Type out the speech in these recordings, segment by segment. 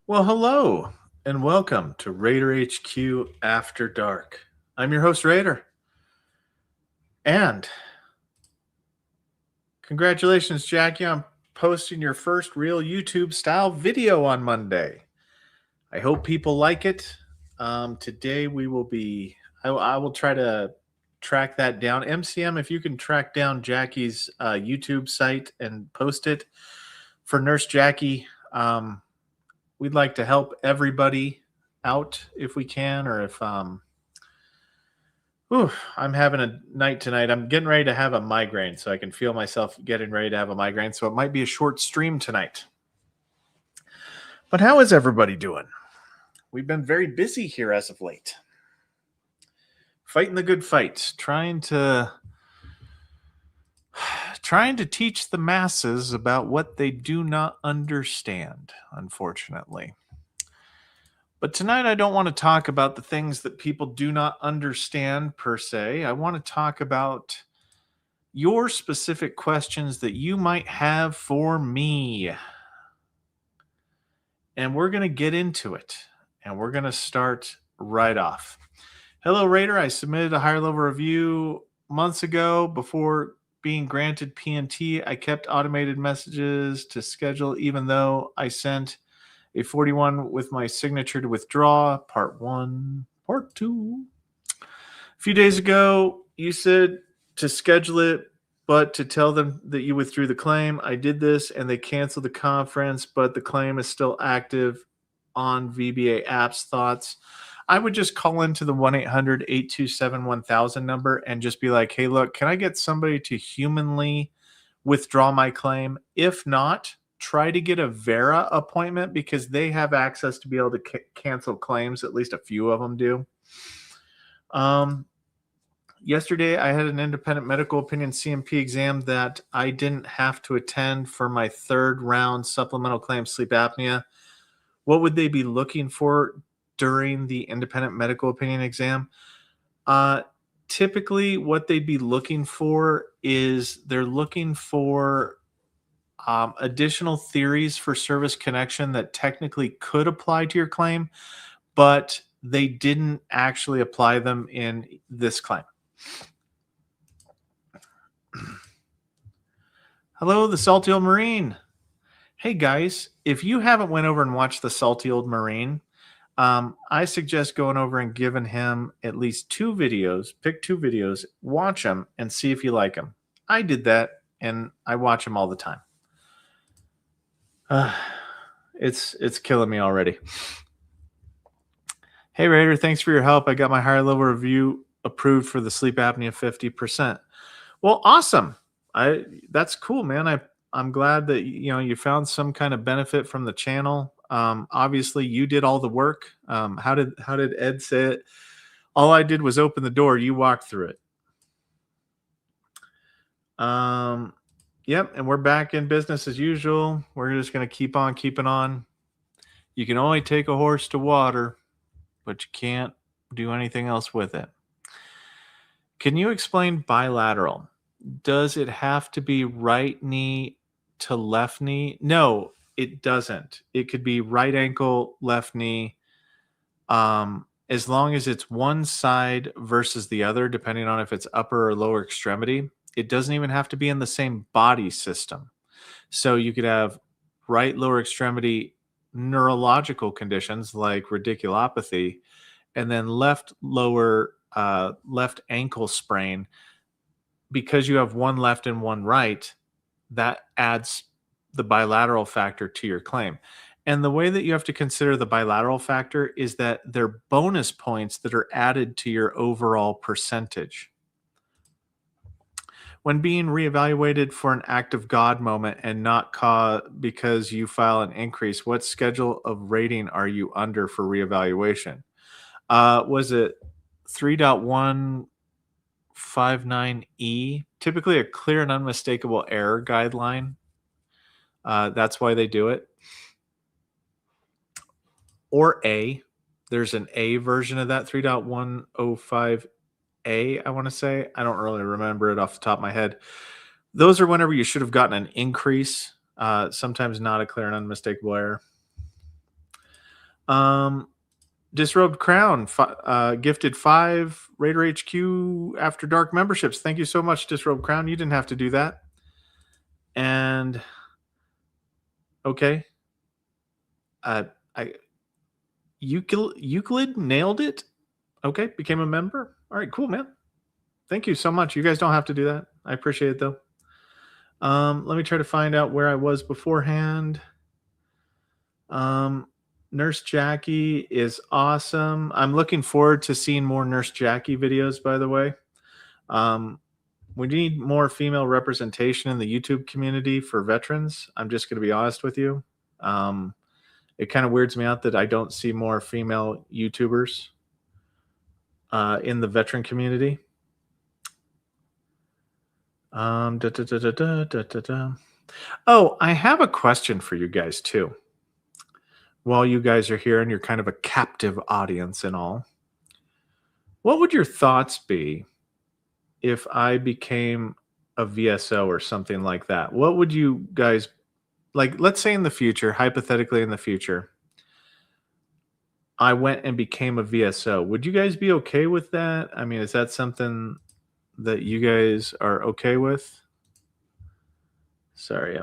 Well, hello and welcome to Raider HQ After Dark. I'm your host, Raider. And congratulations, Jackie, on posting your first real YouTube style video on Monday. I hope people like it. Today I will try to track that down. MCM, if you can track down Jackie's YouTube site and post it for Nurse Jackie. We'd like to help everybody out if we can, or if I'm having a night tonight. I'm getting ready to have a migraine, so I can feel myself getting ready to have a migraine. So it might be a short stream tonight. But how is everybody doing? We've been very busy here as of late. Fighting the good fight, trying to teach the masses about what they do not understand, unfortunately. But tonight I don't want to talk about the things that people do not understand per se. I want to talk about your specific questions that you might have for me. And we're going to get into it. And we're going to start right off. Hello, Raider. I submitted a higher level review months ago. Before being granted PNT, I kept automated messages to schedule, even though I sent a 41 with my signature to withdraw. Part 1, Part 2. A few days ago, you said to schedule it, but to tell them that you withdrew the claim. I did this, and they canceled the conference, but the claim is still active on VBA apps. Thoughts? I would just call into the 1-800-827-1000 number and just be like, hey, look, can I get somebody to humanly withdraw my claim? If not, try to get a Vera appointment, because they have access to be able to cancel claims. At least a few of them do. Yesterday, I had an independent medical opinion CMP exam that I didn't have to attend for my third round supplemental claim sleep apnea. What would they be looking for during the independent medical opinion exam? Typically, what they'd be looking for is they're looking for additional theories for service connection that technically could apply to your claim, but they didn't actually apply them in this claim. Hello, the Salty Old Marine. Hey guys, if you haven't went over and watched the Salty Old Marine, I suggest going over and giving him at least 2 videos. Pick 2 videos, watch them, and see if you like them. I did that, and I watch them all the time. It's killing me already. Hey Raider, thanks for your help. I got my higher level review approved for the sleep apnea 50%. Well, awesome. That's cool, man. I'm glad that you found some kind of benefit from the channel. Obviously you did all the work. How did Ed say it? All I did was open the door. You walked through it. Yep, and we're back in business as usual. We're just going to keep on keeping on. You can only take a horse to water, but you can't do anything else with it. Can you explain bilateral? Does it have to be right knee to left knee? No, it doesn't. It could be right ankle, left knee, as long as it's one side versus the other, depending on if it's upper or lower extremity. It doesn't even have to be in the same body system. So you could have right lower extremity neurological conditions like radiculopathy, and then left ankle sprain. Because you have one left and one right, that adds the bilateral factor to your claim. And the way that you have to consider the bilateral factor is that they're bonus points that are added to your overall percentage. When being reevaluated for an act of God moment and not because you file an increase, what schedule of rating are you under for reevaluation? Was it 3.159E? Typically a clear and unmistakable error guideline. That's why they do it. Or A. There's an A version of that, 3.105A, I want to say. I don't really remember it off the top of my head. Those are whenever you should have gotten an increase, sometimes not a clear and unmistakable error. Disrobed Crown gifted 5 Raider HQ After Dark memberships. Thank you so much, Disrobed Crown. You didn't have to do that. And okay, I Euclid nailed it. Okay, became a member. All right, cool, man. Thank you so much. You guys don't have to do that. I appreciate it though. Let me try to find out where I was beforehand. Nurse Jackie is awesome. I'm looking forward to seeing more Nurse Jackie videos, by the way. We need more female representation in the YouTube community for veterans. I'm just going to be honest with you. It kind of weirds me out that I don't see more female YouTubers in the veteran community. Oh, I have a question for you guys too. While you guys are here and you're kind of a captive audience and all, what would your thoughts be if I became a VSO or something like that? What would you guys like? Let's say in the future, hypothetically in the future, I went and became a VSO. Would you guys be okay with that? I mean, is that something that you guys are okay with? Sorry,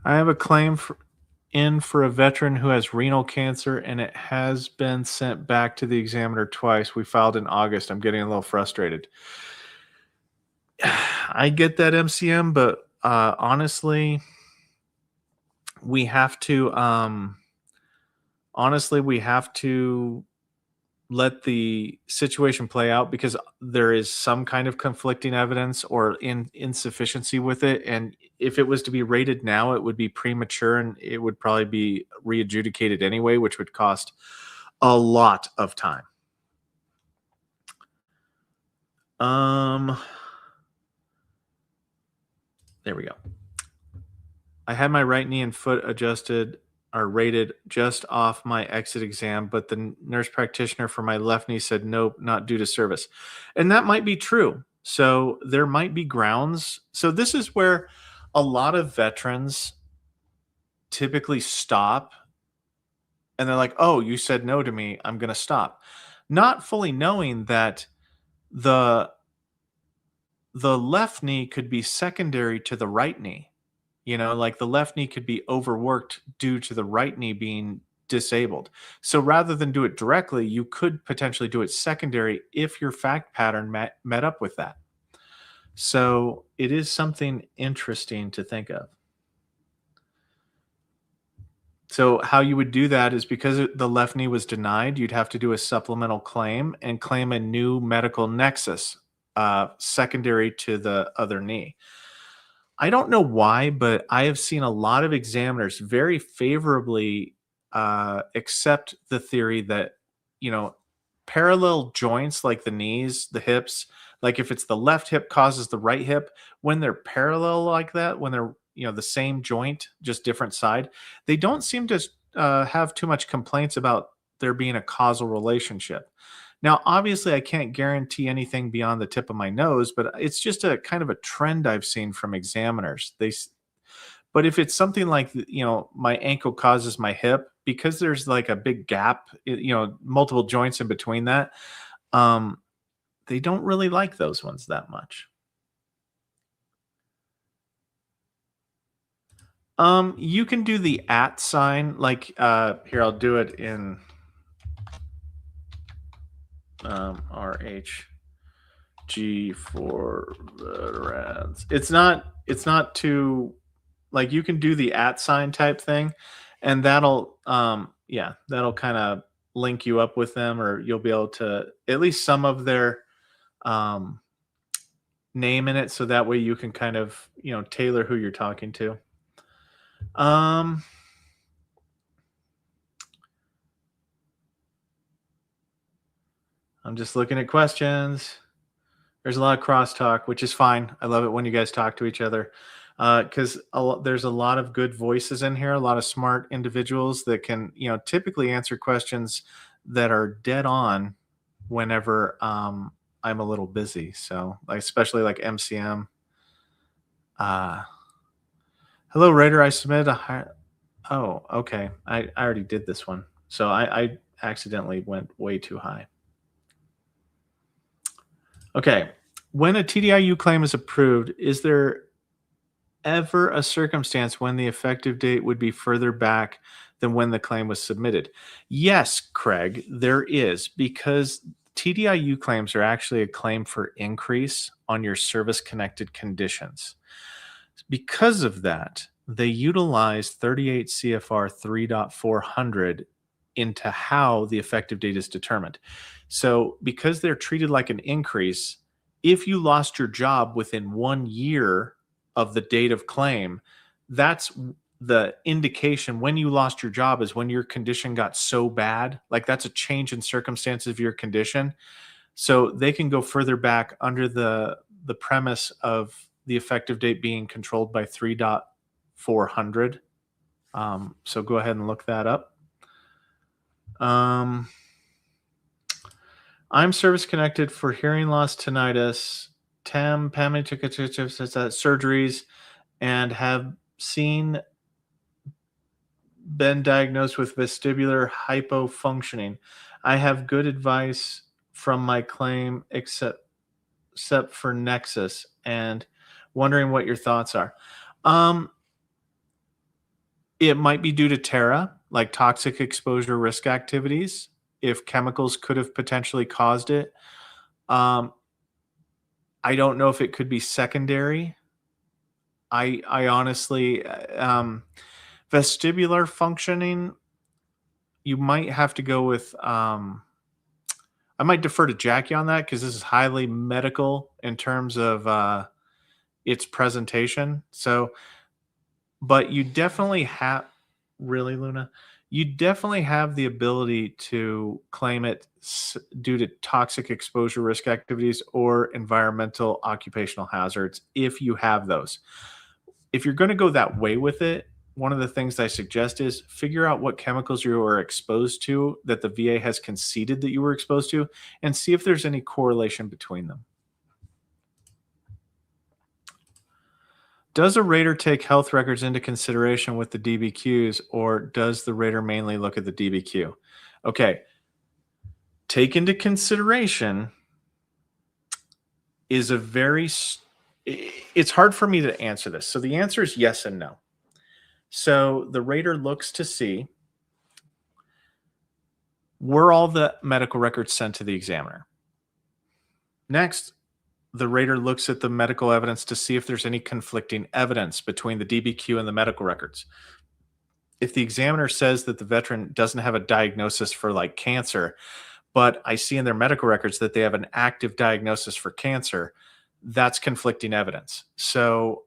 I have a claim for a veteran who has renal cancer, and it has been sent back to the examiner twice. We filed in August. I'm getting a little frustrated. I get that, MCM, but honestly, we have to let the situation play out, because there is some kind of conflicting evidence or insufficiency with it. And if it was to be rated now, it would be premature and it would probably be readjudicated anyway, which would cost a lot of time. There we go. I had my right knee and foot adjusted are rated just off my exit exam, but the nurse practitioner for my left knee said nope, not due to service. And that might be true. So there might be grounds. So this is where a lot of veterans typically stop and they're like, oh, you said no to me, I'm going to stop. Not fully knowing that the left knee could be secondary to the right knee. You know, like the left knee could be overworked due to the right knee being disabled. So rather than do it directly, you could potentially do it secondary if your fact pattern met up with that. So it is something interesting to think of. So how you would do that is, because the left knee was denied, you'd have to do a supplemental claim and claim a new medical nexus secondary to the other knee. I don't know why, but I have seen a lot of examiners very favorably accept the theory that, you know, parallel joints like the knees, the hips, like if it's the left hip causes the right hip, when they're parallel like that, when they're, you know, the same joint, just different side, they don't seem to have too much complaints about there being a causal relationship. Now, obviously, I can't guarantee anything beyond the tip of my nose, but it's just a kind of a trend I've seen from examiners. But if it's something like, you know, my ankle causes my hip, because there's like a big gap, you know, multiple joints in between that, they don't really like those ones that much. You can do the @ sign, like here, I'll do it in RHG for veterans. It's not too, like, you can do the @ sign type thing, and that'll yeah, that'll kind of link you up with them, or you'll be able to at least some of their name in it, so that way you can kind of, you know, tailor who you're talking to. I'm just looking at questions. There's a lot of crosstalk, which is fine. I love it when you guys talk to each other, because there's a lot of good voices in here, a lot of smart individuals that can, you know, typically answer questions that are dead on whenever I'm a little busy. So, like, especially like MCM. Hello, Raider. I submitted Oh, okay. I already did this one. So I accidentally went way too high. Okay. When a TDIU claim is approved, is there ever a circumstance when the effective date would be further back than when the claim was submitted? Yes, Craig, there is, because TDIU claims are actually a claim for increase on your service connected conditions. Because of that, they utilize 38 CFR 3.400 into how the effective date is determined. So, because they're treated like an increase, if you lost your job within 1 year of the date of claim, that's the indication when you lost your job is when your condition got so bad. Like that's a change in circumstances of your condition. So they can go further back under the premise of the effective date being controlled by 3.400. So go ahead and look that up. I'm service connected for hearing loss, tinnitus, TEM, surgeries, and have been diagnosed with vestibular hypofunctioning. I have good advice from my claim, except for Nexus, and wondering what your thoughts are. Um, it might be due to TERA, like toxic exposure risk activities, if chemicals could have potentially caused it. Um, I don't know if it could be secondary. I honestly, vestibular functioning, you might have to go with. I might defer to Jackie on that because this is highly medical in terms of its presentation. So, but you definitely have, really, Luna, you definitely have the ability to claim it due to toxic exposure risk activities or environmental occupational hazards if you have those. If you're going to go that way with it, one of the things I suggest is figure out what chemicals you are exposed to that the VA has conceded that you were exposed to and see if there's any correlation between them. Does a rater take health records into consideration with the DBQs, or does the rater mainly look at the DBQ? Okay. Take into consideration is a very, it's hard for me to answer this. So the answer is yes and no. So the rater looks to see, were all the medical records sent to the examiner? Next, the rater looks at the medical evidence to see if there's any conflicting evidence between the DBQ and the medical records. If the examiner says that the veteran doesn't have a diagnosis for like cancer, but I see in their medical records that they have an active diagnosis for cancer, that's conflicting evidence. So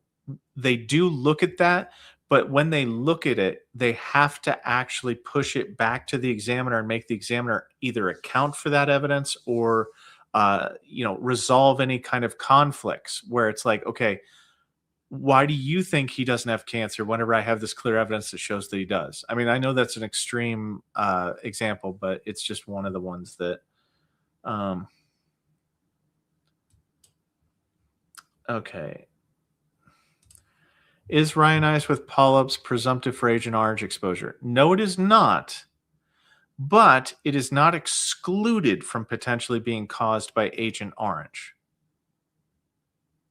they do look at that, but when they look at it, they have to actually push it back to the examiner and make the examiner either account for that evidence or resolve any kind of conflicts where it's like, okay, why do you think he doesn't have cancer whenever I have this clear evidence that shows that he does? I mean, I know that's an extreme example, but it's just one of the ones that okay. Is rhinitis with polyps presumptive for Agent Orange exposure? No, it is not, but it is not excluded from potentially being caused by Agent Orange.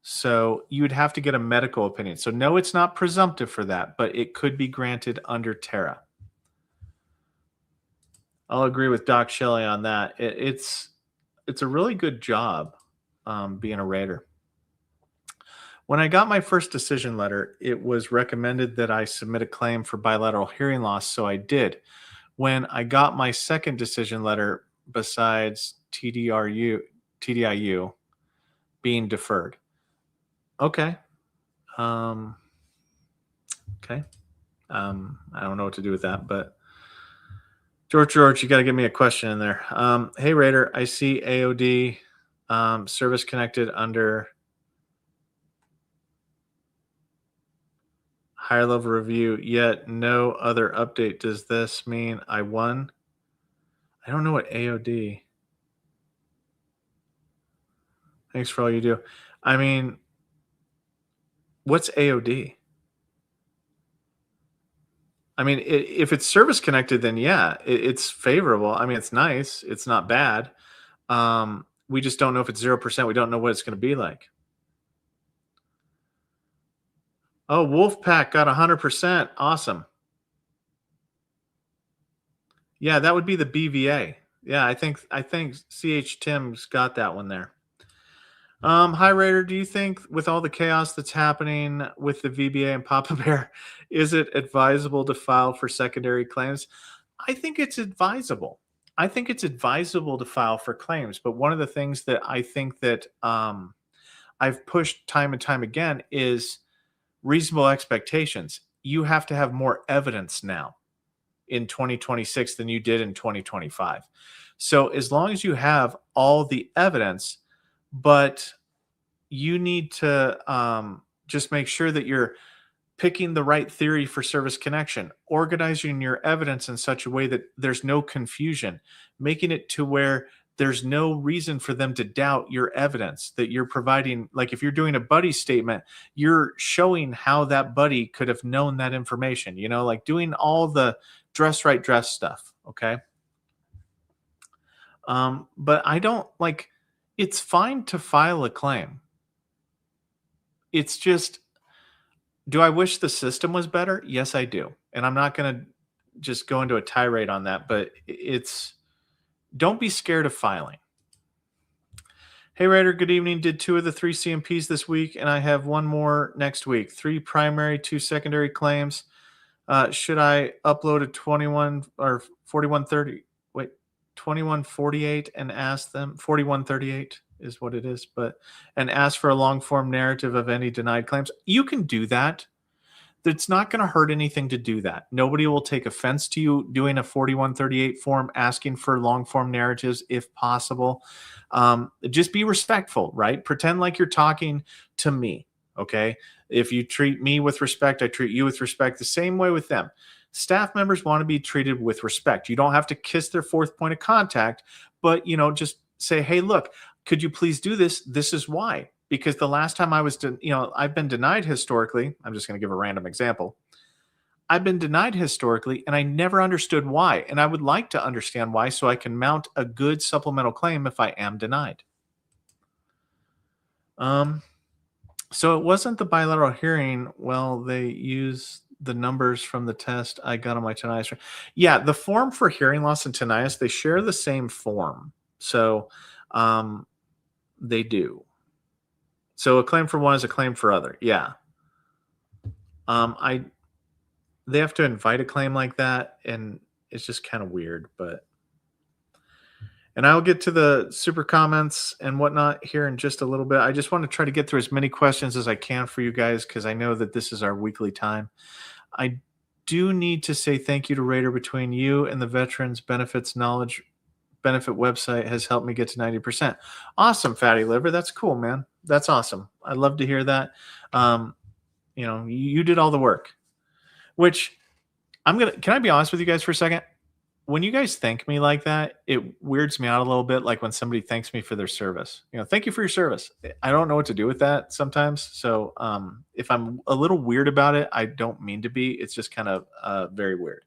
So you would have to get a medical opinion. So no, it's not presumptive for that, but it could be granted under TERA. I'll agree with Doc Shelley on that. It's a really good job being a rater. When I got my first decision letter, it was recommended that I submit a claim for bilateral hearing loss, so I did. When I got my second decision letter, besides TDIU being deferred. Okay. Okay. I don't know what to do with that, but George, you got to give me a question in there. Hey, Raider, I see AOD service connected under higher level review, yet no other update. Does this mean I won? I don't know what AOD. Thanks for all you do. I mean, what's AOD? I mean, if it's service connected, then yeah, it's favorable. I mean, it's nice. It's not bad. We just don't know if it's 0%. We don't know what it's going to be like. Oh, Wolfpack got 100%. Awesome. Yeah, that would be the BVA. Yeah, I think CH Tim's got that one there. Hi Raider, do you think with all the chaos that's happening with the VBA and Papa Bear, is it advisable to file for secondary claims? I think it's advisable. I think it's advisable to file for claims, but one of the things that I think that I've pushed time and time again is reasonable expectations. You have to have more evidence now in 2026 than you did in 2025. So as long as you have all the evidence, but you need to just make sure that you're picking the right theory for service connection, organizing your evidence in such a way that there's no confusion, making it to where there's no reason for them to doubt your evidence that you're providing. Like if you're doing a buddy statement, you're showing how that buddy could have known that information, like doing all the dress right dress stuff. Okay. But I don't like, it's fine to file a claim. It's just, do I wish the system was better? Yes, I do. And I'm not going to just go into a tirade on that, but don't be scared of filing. Hey, Ryder, good evening. Did 2 of the 3 CMPs this week, and I have 1 more next week. 3 primary, 2 secondary claims. Should I upload a 21 or 4130? Wait, 2148 and ask them? 4138 is what it is, and ask for a long form narrative of any denied claims. You can do that. It's not going to hurt anything to do that. Nobody will take offense to you doing a 4138 form, asking for long form narratives if possible. Just be respectful, right? Pretend like you're talking to me. Okay. If you treat me with respect, I treat you with respect, the same way with them. Staff members want to be treated with respect. You don't have to kiss their 4th point of contact, but just say, hey, look, could you please do this? This is why. Because the last time I was, I've been denied historically. I'm just going to give a random example. I've been denied historically, and I never understood why. And I would like to understand why so I can mount a good supplemental claim if I am denied. So it wasn't the bilateral hearing. Well, they use the numbers from the test I got on my tinnitus. Yeah, the form for hearing loss and tinnitus, they share the same form. So they do. So a claim for one is a claim for other. Yeah. They have to invite a claim like that, and it's just kind of weird, and I'll get to the super comments and whatnot here in just a little bit. I just want to try to get through as many questions as I can for you guys because I know that this is our weekly time. I do need to say thank you to Raider. Between you and the Veterans Benefits Knowledge Benefit website has helped me get to 90%. Awesome, Fatty Liver. That's cool, man. That's awesome. I'd love to hear that. You did all the work, which can I be honest with you guys for a second? When you guys thank me like that, it weirds me out a little bit. Like when somebody thanks me for their service, thank you for your service. I don't know what to do with that sometimes. So if I'm a little weird about it, I don't mean to be. It's just kind of very weird.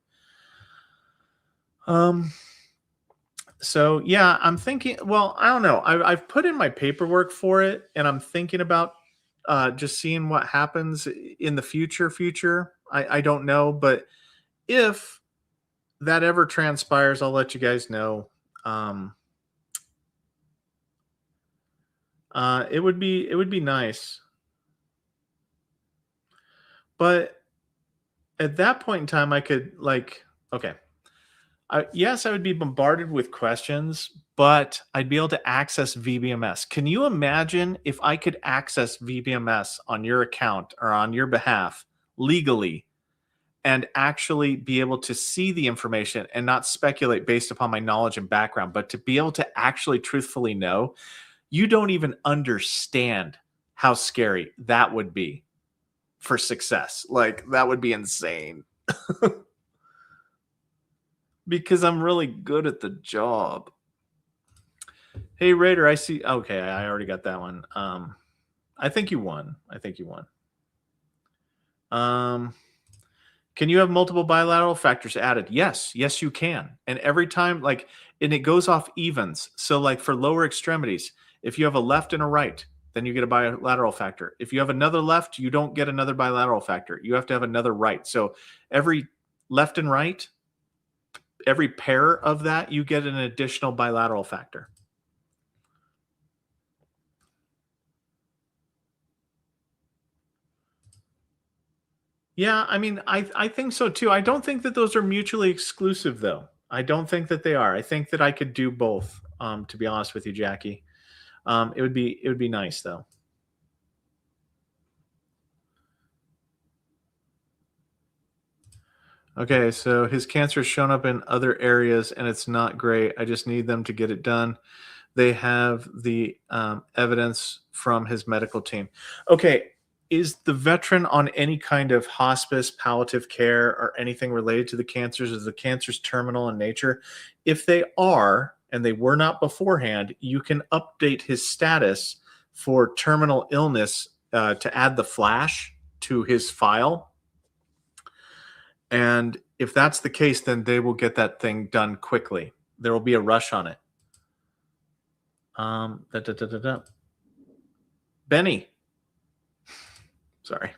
So yeah, I'm thinking, well, I don't know. I've put in my paperwork for it, and I'm thinking about just seeing what happens in the future. I don't know, but if that ever transpires, I'll let you guys know. It would be nice. But at that point in time, I could okay. Yes, I would be bombarded with questions, but I'd be able to access VBMS. Can you imagine if I could access VBMS on your account or on your behalf legally and actually be able to see the information and not speculate based upon my knowledge and background, but to be able to actually truthfully know? You don't even understand how scary that would be for success. Like, that would be insane. Because I'm really good at the job. Hey, Raider, I see. Okay, I already got that one. I think you won. Can you have multiple bilateral factors added? Yes, you can. And every time, like, and it goes off evens. So, like for lower extremities, if you have a left and a right, then you get a bilateral factor. If you have another left, you don't get another bilateral factor. You have to have another right. So, every left and right, every pair of that, you get an additional bilateral factor. Yeah, I mean, I think so too. I don't think that those are mutually exclusive, though. I don't think that they are. I think that I could do both. To be honest with you, Jackie, it would be nice though. Okay, so his cancer has shown up in other areas, and it's not great. I just need them to get it done. They have the evidence from his medical team. Okay, is the veteran on any kind of hospice, palliative care, or anything related to the cancers? Is the cancers terminal in nature? If they are, and they were not beforehand, you can update his status for terminal illness to add the flash to his file. And if that's the case, then they will get that thing done quickly. There will be a rush on it. Da, da, da, da, da. Benny, sorry.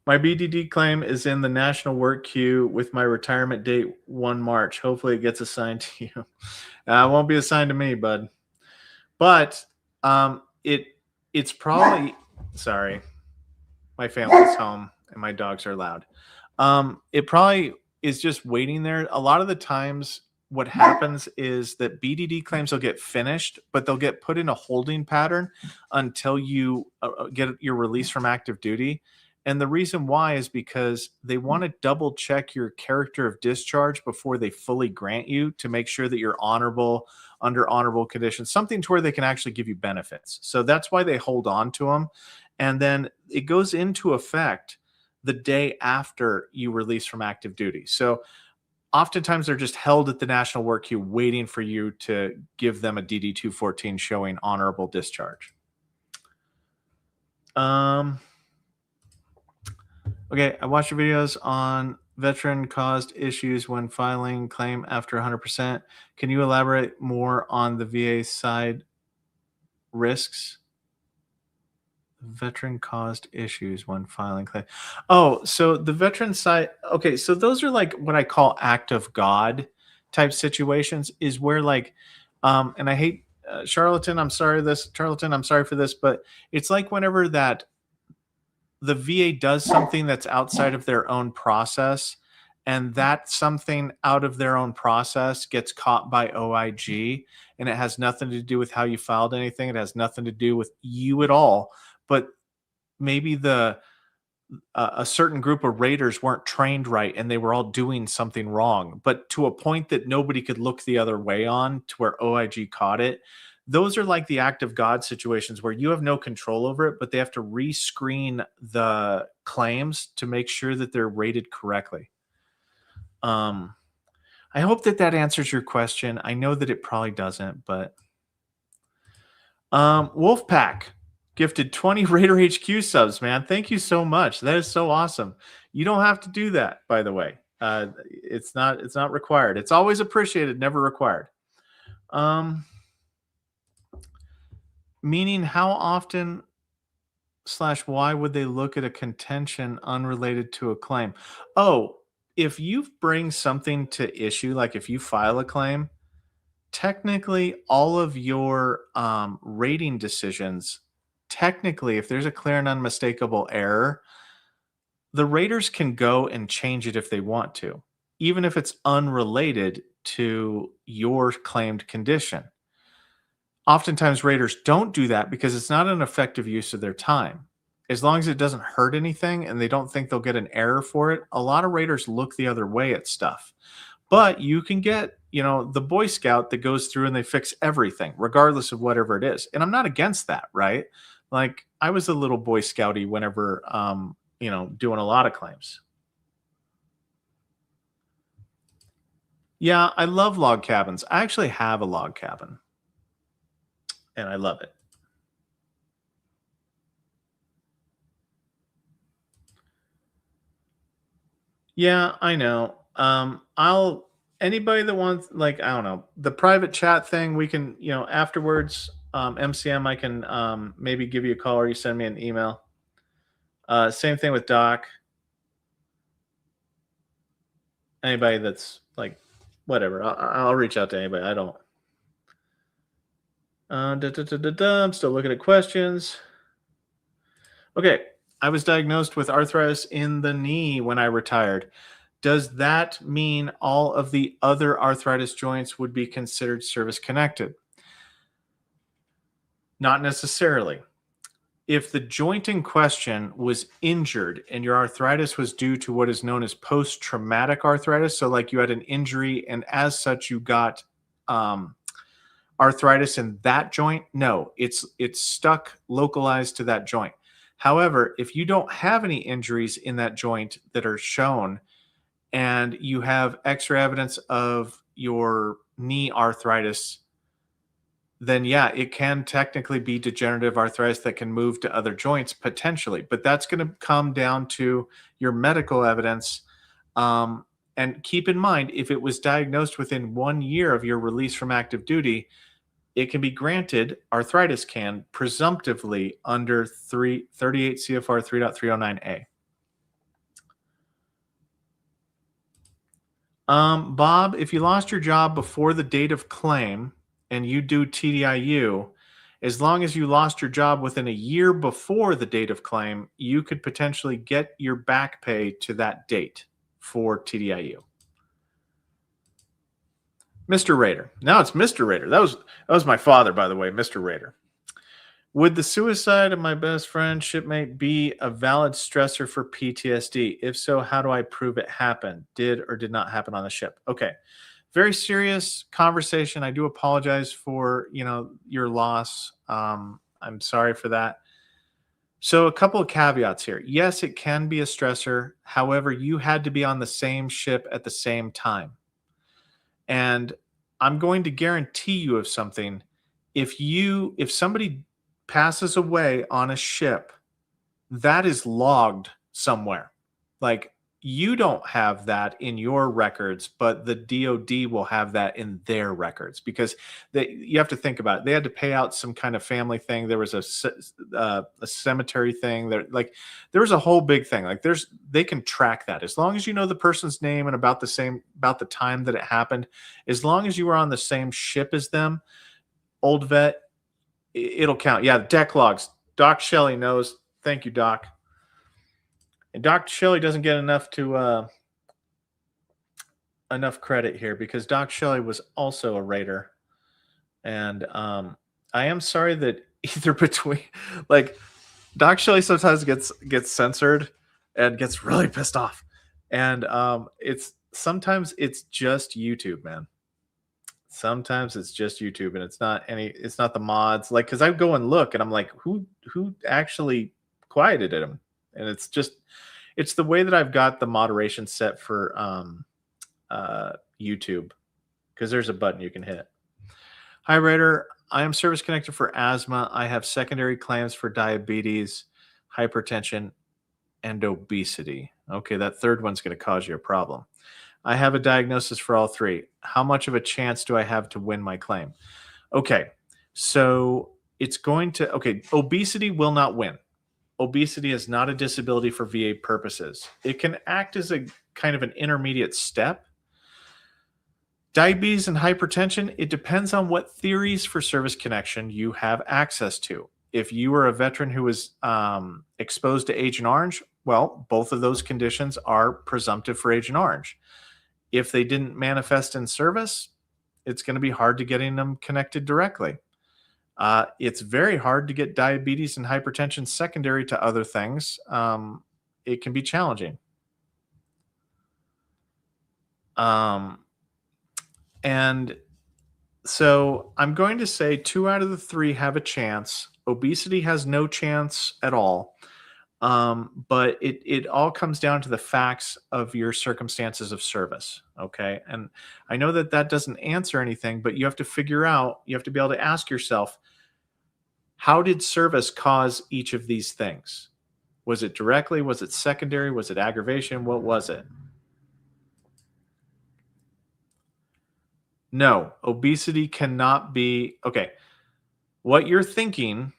My BDD claim is in the national work queue with my retirement date 1 March. Hopefully it gets assigned to you. It won't be assigned to me, bud. But it's probably sorry. My family's home and my dogs are loud. It probably is just waiting there. A lot of the times what happens is that BDD claims will get finished, but they'll get put in a holding pattern until you get your release from active duty. And the reason why is because they want to double check your character of discharge before they fully grant you to make sure that you're honorable under honorable conditions, something to where they can actually give you benefits. So that's why they hold on to them. And then it goes into effect the day after you release from active duty. So oftentimes they're just held at the national work queue waiting for you to give them a DD 214 showing honorable discharge. Okay, I watched your videos on veteran caused issues when filing claim after 100%. Can you elaborate more on the VA side risks? Veteran caused issues when filing claim. Oh, so the veteran side. Okay, so those are like what I call act of God type situations. Is where like, and I hate charlatan. I'm sorry this charlatan. I'm sorry for this, but it's like whenever that the VA does something that's outside of their own process, and that something out of their own process gets caught by OIG, and it has nothing to do with how you filed anything. It has nothing to do with you at all. But maybe a certain group of raiders weren't trained right, and they were all doing something wrong, but to a point that nobody could look the other way on, to where OIG caught it. Those are like the act of God situations where you have no control over it, but they have to rescreen the claims to make sure that they're rated correctly. I hope that that answers your question. I know that it probably doesn't, but Wolfpack gifted 20 Raider HQ subs, man. Thank you so much. That is so awesome. You don't have to do that, by the way. It's not required. It's always appreciated, never required. Meaning how often / why would they look at a contention unrelated to a claim? Oh, if you bring something to issue, like if you file a claim, technically all of your rating decisions, technically, if there's a clear and unmistakable error, the raters can go and change it if they want to, even if it's unrelated to your claimed condition. Oftentimes raters don't do that because it's not an effective use of their time. As long as it doesn't hurt anything and they don't think they'll get an error for it, a lot of raters look the other way at stuff. But you can get, the Boy Scout that goes through and they fix everything, regardless of whatever it is. And I'm not against that, right? Like I was a little Boy Scouty whenever, doing a lot of claims. Yeah, I love log cabins. I actually have a log cabin. And I love it. Yeah, I know. I'll anybody that wants, like, I don't know, the private chat thing, we can, afterwards, MCM, I can maybe give you a call or you send me an email. Same thing with Doc. Anybody that's like, whatever, I'll reach out to anybody. I don't. I'm still looking at questions. Okay. I was diagnosed with arthritis in the knee when I retired. Does that mean all of the other arthritis joints would be considered service connected? Not necessarily. If the joint in question was injured and your arthritis was due to what is known as post traumatic arthritis, so like you had an injury and as such you got um, arthritis in that joint, no, it's stuck localized to that joint. However, if you don't have any injuries in that joint that are shown and you have x-ray evidence of your knee arthritis, then yeah, it can technically be degenerative arthritis that can move to other joints potentially, but that's going to come down to your medical evidence. Um, and keep in mind, if it was diagnosed within 1 year of your release from active duty, it can be granted, arthritis can, presumptively under 38 CFR 3.309A. Bob, if you lost your job before the date of claim and you do TDIU, as long as you lost your job within a year before the date of claim, you could potentially get your back pay to that date for TDIU. Mr. Raider. Now it's Mr. Raider. That was my father, by the way, Mr. Raider. Would the suicide of my best friend shipmate be a valid stressor for PTSD? If so, how do I prove it happened? Did or did not happen on the ship? Okay. Very serious conversation. I do apologize for, your loss. I'm sorry for that. So a couple of caveats here. Yes, it can be a stressor. However, you had to be on the same ship at the same time. And I'm going to guarantee you of something. If somebody passes away on a ship, that is logged somewhere. Like, you don't have that in your records, but the DOD will have that in their records because you have to think about it. They had to pay out some kind of family thing. There was a cemetery thing. There was a whole big thing. Like, they can track that as long as you know the person's name and about the time that it happened. As long as you were on the same ship as them, old vet, it'll count. Yeah, deck logs. Doc Shelley knows. Thank you, Doc. And Dr. Shelley doesn't get enough credit here because Doc Shelley was also a Raider, and I am sorry that either between, like, Doc Shelley sometimes gets censored and gets really pissed off, and sometimes it's just YouTube, man. Sometimes it's just YouTube, and it's not the mods, like, because I go and look and I'm like, who actually quieted him, and it's the way that I've got the moderation set for YouTube, because there's a button you can hit. Hi, Raider. I am service connected for asthma. I have secondary claims for diabetes, hypertension, and obesity. Okay, that third one's going to cause you a problem. I have a diagnosis for all three. How much of a chance do I have to win my claim? Okay, so obesity will not win. Obesity is not a disability for VA purposes. It can act as a kind of an intermediate step. Diabetes and hypertension, it depends on what theories for service connection you have access to. If you were a veteran who was exposed to Agent Orange, well, both of those conditions are presumptive for Agent Orange. If they didn't manifest in service, it's going to be hard to getting them connected directly. It's very hard to get diabetes and hypertension secondary to other things. It can be challenging. And so I'm going to say 2 out of the 3 have a chance. Obesity has no chance at all. But it all comes down to the facts of your circumstances of service. Okay. And I know that doesn't answer anything, but you have to you have to be able to ask yourself, how did service cause each of these things? Was it directly? Was it secondary? Was it aggravation? What was it? No, obesity cannot be. Okay, what you're thinking,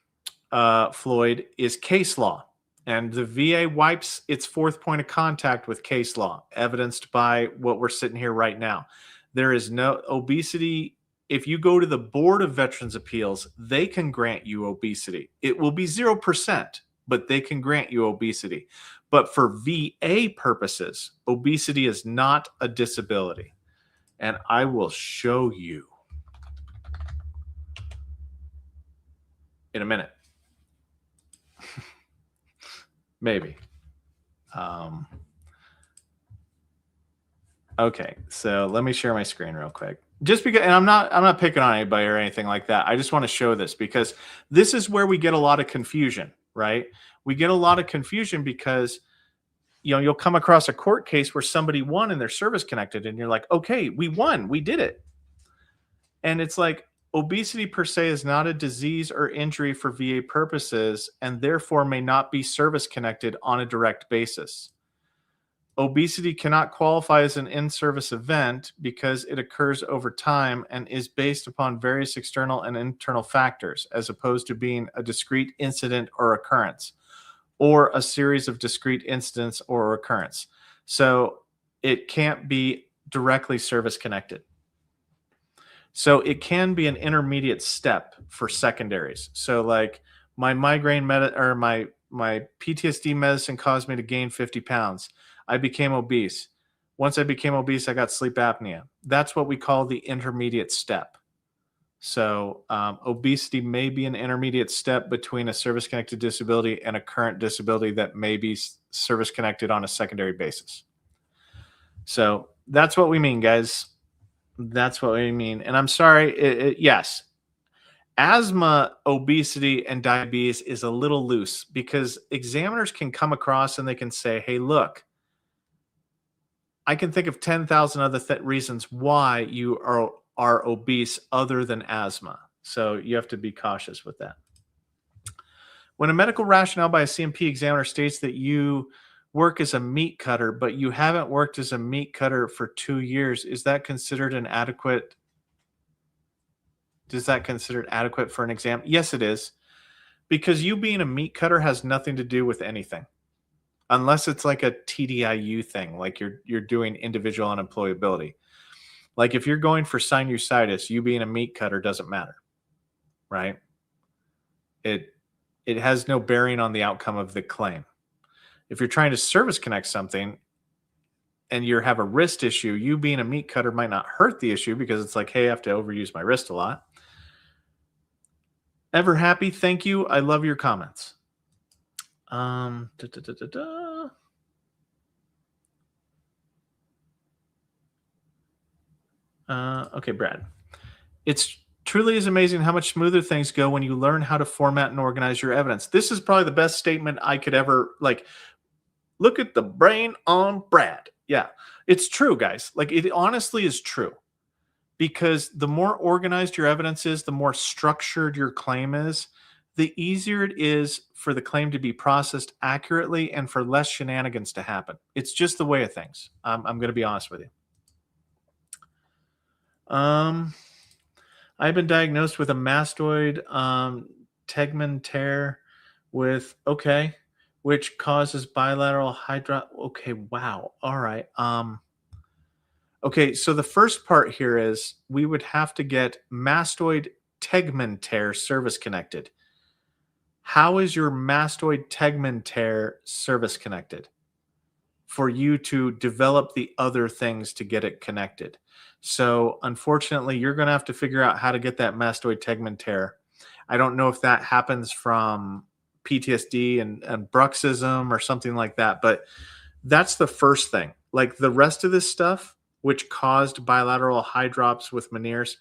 Floyd, is case law. And the VA wipes its fourth point of contact with case law, evidenced by what we're sitting here right now. There is no obesity. If you go to the Board of Veterans Appeals, they can grant you obesity. It will be 0%, but they can grant you obesity. But for VA purposes, obesity is not a disability. And I will show you in a minute. Maybe. Okay, so let me share my screen real quick. Just because, and I'm not picking on anybody or anything like that. I just want to show this because this is where we get a lot of confusion, right? We get a lot of confusion because you'll come across a court case where somebody won and they're service connected, and you're like, okay, we won, we did it. And it's like, obesity per se is not a disease or injury for VA purposes, and therefore may not be service connected on a direct basis. Obesity cannot qualify as an in-service event because it occurs over time and is based upon various external and internal factors, as opposed to being a discrete incident or occurrence, or a series of discrete incidents or occurrence. So it can't be directly service connected. So it can be an intermediate step for secondaries. So like my migraine or my PTSD medicine caused me to gain 50 pounds. I became obese. Once I became obese, I got sleep apnea. That's what we call the intermediate step. So obesity may be an intermediate step between a service-connected disability and a current disability that may be service-connected on a secondary basis. So that's what we mean, guys. That's what we mean. And I'm sorry, yes, asthma, obesity, and diabetes is a little loose because examiners can come across and they can say, hey, look, I can think of 10,000 other reasons why you are obese other than asthma. So you have to be cautious with that. When a medical rationale by a CMP examiner states that you work as a meat cutter, but you haven't worked as a meat cutter for 2 years, is that considered an adequate? Is that considered adequate for an exam? Yes, it is. Because you being a meat cutter has nothing to do with anything. Unless it's like a TDIU thing, like you're doing individual unemployability. Like if you're going for sinusitis, you being a meat cutter doesn't matter, right? It has no bearing on the outcome of the claim. If you're trying to service connect something and you have a wrist issue, you being a meat cutter might not hurt the issue because it's like, hey, I have to overuse my wrist a lot. Ever happy? Thank you. I love your comments. Okay, Brad. It's truly is amazing how much smoother things go when you learn how to format and organize your evidence. This is probably the best statement I could ever, like, look at the brain on Brad. Yeah, it's true, guys. Like, it honestly is true. Because the more organized your evidence is, the more structured your claim is, the easier it is for the claim to be processed accurately and for less shenanigans to happen. It's just the way of things. I'm going to be honest with you. I've been diagnosed with a mastoid tegmen tear with, okay, which causes bilateral hydro. Okay, wow. All right. Okay, so the first part here is we would have to get mastoid tegmen tear service connected. How is your mastoid tegmen tear service connected? For you to develop the other things to get it connected. So unfortunately, you're going to have to figure out how to get that mastoid tegmen tear. I don't know if that happens from PTSD and bruxism or something like that, but that's the first thing. Like the rest of this stuff, which caused bilateral hydrops with Meniere's,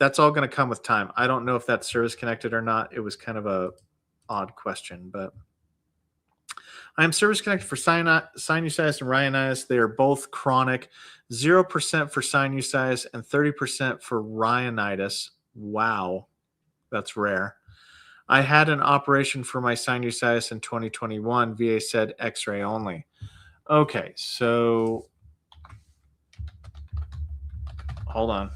that's all going to come with time. I don't know if that's service connected or not. It was kind of a odd question, but I am service connected for sinusitis and rhinitis. They are both chronic, 0% for sinusitis and 30% for rhinitis. Wow, that's rare. I had an operation for my sinusitis in 2021. VA said X-ray only. Okay, so hold on.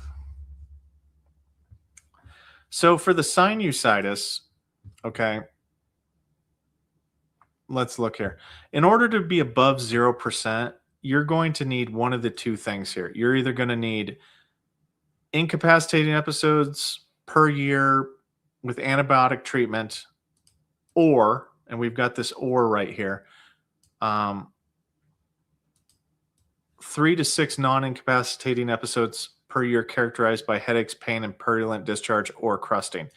So for the sinusitis, okay, let's look here. In order to be above 0%, you're going to need one of the two things here. You're either going to need incapacitating episodes per year with antibiotic treatment, or, and we've got this or right here, 3 to 6 non-incapacitating episodes per year characterized by headaches, pain, and purulent discharge or crusting.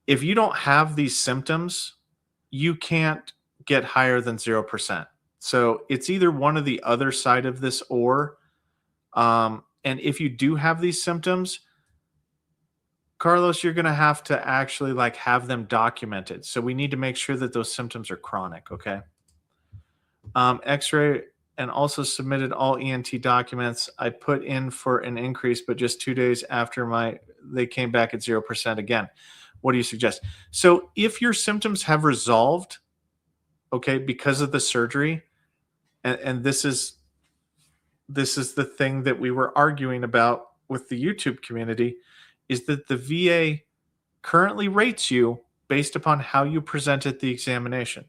If you don't have these symptoms, you can't get higher than 0%. So it's either one or the other side of this or. And if you do have these symptoms, Carlos, you're going to have to actually like have them documented. So we need to make sure that those symptoms are chronic. Okay. X-ray and also submitted all ENT documents. I put in for an increase, but just 2 days after they came back at 0% again. What do you suggest? So if your symptoms have resolved, okay, because of the surgery, and this is the thing that we were arguing about with the YouTube community, is that the VA currently rates you based upon how you present at the examination.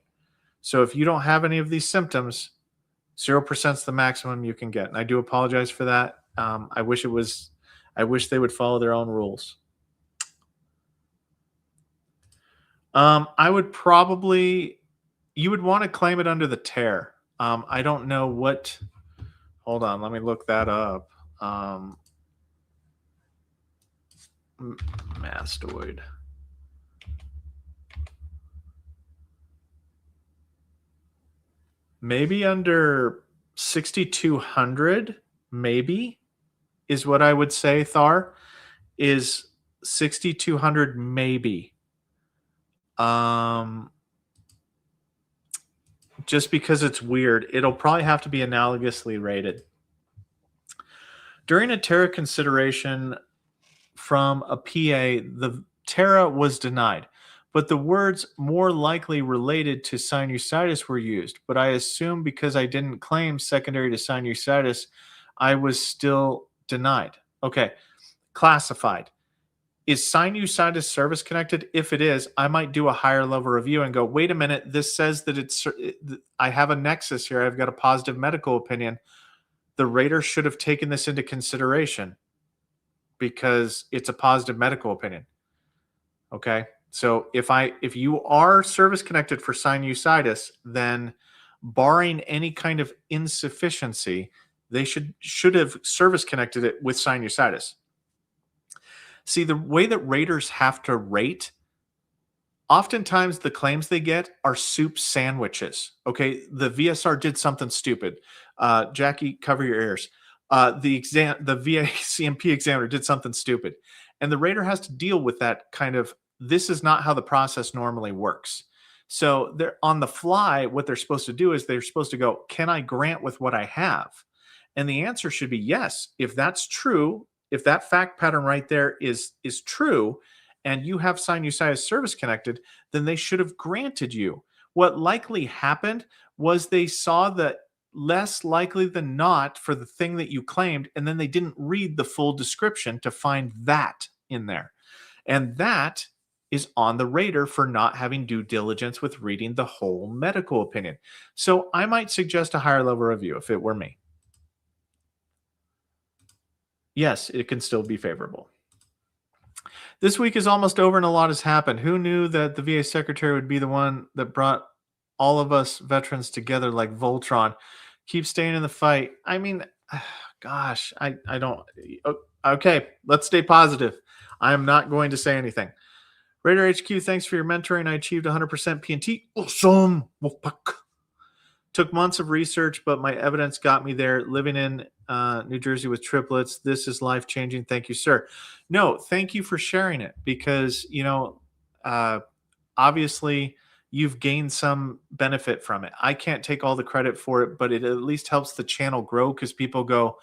So if you don't have any of these symptoms, 0% is the maximum you can get. And I do apologize for that. I wish they would follow their own rules. I would probably, you would want to claim it under the TERA. I don't know what, hold on, let me look that up. Mastoid. Maybe under 6,200, maybe, is what I would say, Thar, is 6,200 maybe. Just because it's weird, it'll probably have to be analogously rated. During a TERA consideration from a PA, the TERA was denied, but the words more likely related to sinusitis were used. But I assume because I didn't claim secondary to sinusitis, I was still denied. Okay, classified. Is sinusitis service connected? If it is, I might do a higher level review and go, wait a minute, this says that I have a nexus here. I've got a positive medical opinion. The rater should have taken this into consideration because it's a positive medical opinion. Okay. So if you are service connected for sinusitis, then barring any kind of insufficiency, they should have service connected it with sinusitis. See, the way that raters have to rate, oftentimes the claims they get are soup sandwiches. Okay, the VSR did something stupid. Jackie, cover your ears. The VA CMP examiner did something stupid, and the rater has to deal with that kind of. This is not how the process normally works. So they're on the fly. What they're supposed to do is they're supposed to go, can I grant with what I have? And the answer should be yes. If that's true, if that fact pattern right there is true, and you have sinusitis service connected, then they should have granted you. What likely happened was they saw that less likely than not for the thing that you claimed, and then they didn't read the full description to find that in there. And that is on the rater for not having due diligence with reading the whole medical opinion. So I might suggest a higher level review if it were me. Yes, it can still be favorable. This week is almost over and a lot has happened. Who knew that the VA secretary would be the one that brought all of us veterans together like Voltron? Keep staying in the fight. I mean, gosh, I don't. Okay, let's stay positive. I am not going to say anything. Raider HQ, thanks for your mentoring. I achieved 100% PNT. Awesome. Wolfpack. Took months of research, but my evidence got me there. Living in New Jersey with triplets. This is life-changing. Thank you, sir. No, thank you for sharing it because, obviously you've gained some benefit from it. I can't take all the credit for it, but it at least helps the channel grow because people go,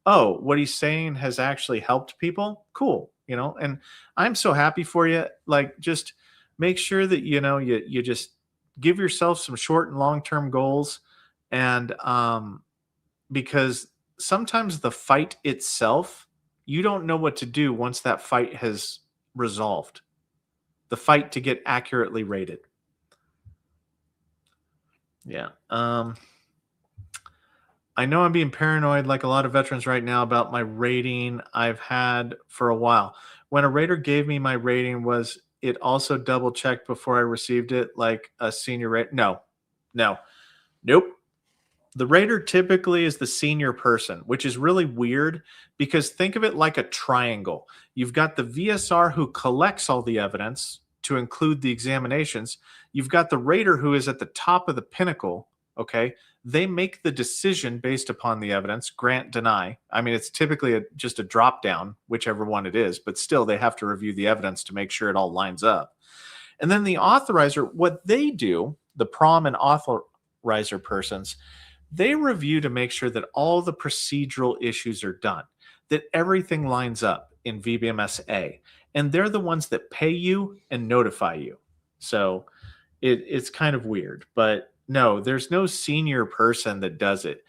oh, what he's saying has actually helped people. Cool. And I'm so happy for you. Like, just make sure that, you just give yourself some short and long-term goals. And because sometimes the fight itself, you don't know what to do once that fight has resolved. The fight to get accurately rated. Yeah. I know I'm being paranoid like a lot of veterans right now about my rating I've had for a while. When a rater gave me my rating, was it also double checked before I received it like a senior rate? No, nope. The rater typically is the senior person, which is really weird because think of it like a triangle. You've got the VSR who collects all the evidence to include the examinations. You've got the rater who is at the top of the pinnacle. Okay. They make the decision based upon the evidence, grant, deny. I mean, it's typically just a drop down, whichever one it is, but still they have to review the evidence to make sure it all lines up. And then the authorizer, what they do, the prom and authorizer persons, they review to make sure that all the procedural issues are done, that everything lines up in VBMS-A. And they're the ones that pay you and notify you. So it's kind of weird. But no, there's no senior person that does it